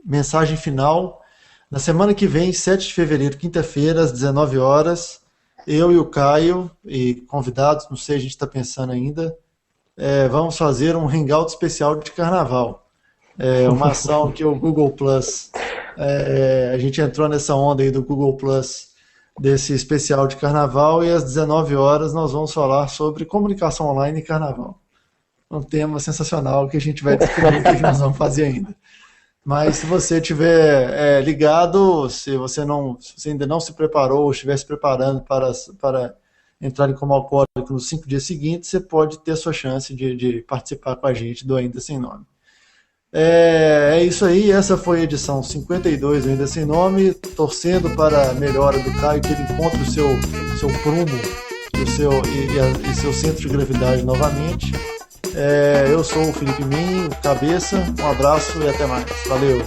mensagem final: na semana que vem, 7 de fevereiro, quinta-feira, às 19 horas, eu e o Caio, e convidados, não sei, a gente está pensando ainda, vamos fazer um hangout especial de carnaval. Uma ação que o Google Plus, a gente entrou nessa onda aí do Google Plus, desse especial de carnaval, e às 19 horas nós vamos falar sobre comunicação online e carnaval. Um tema sensacional que a gente vai descobrir o que nós vamos fazer ainda. Mas se você estiver ligado, se você ainda não se preparou ou estiver se preparando para entrar como alcoólico nos 5 dias seguintes, você pode ter a sua chance de participar com a gente do Ainda Sem Nome. É isso aí, essa foi a edição 52 do Ainda Sem Nome, torcendo para a melhora do Caio, que ele encontre o seu prumo e seu centro de gravidade novamente. Eu sou o Felipe Minho, Cabeça, um abraço e até mais. Valeu!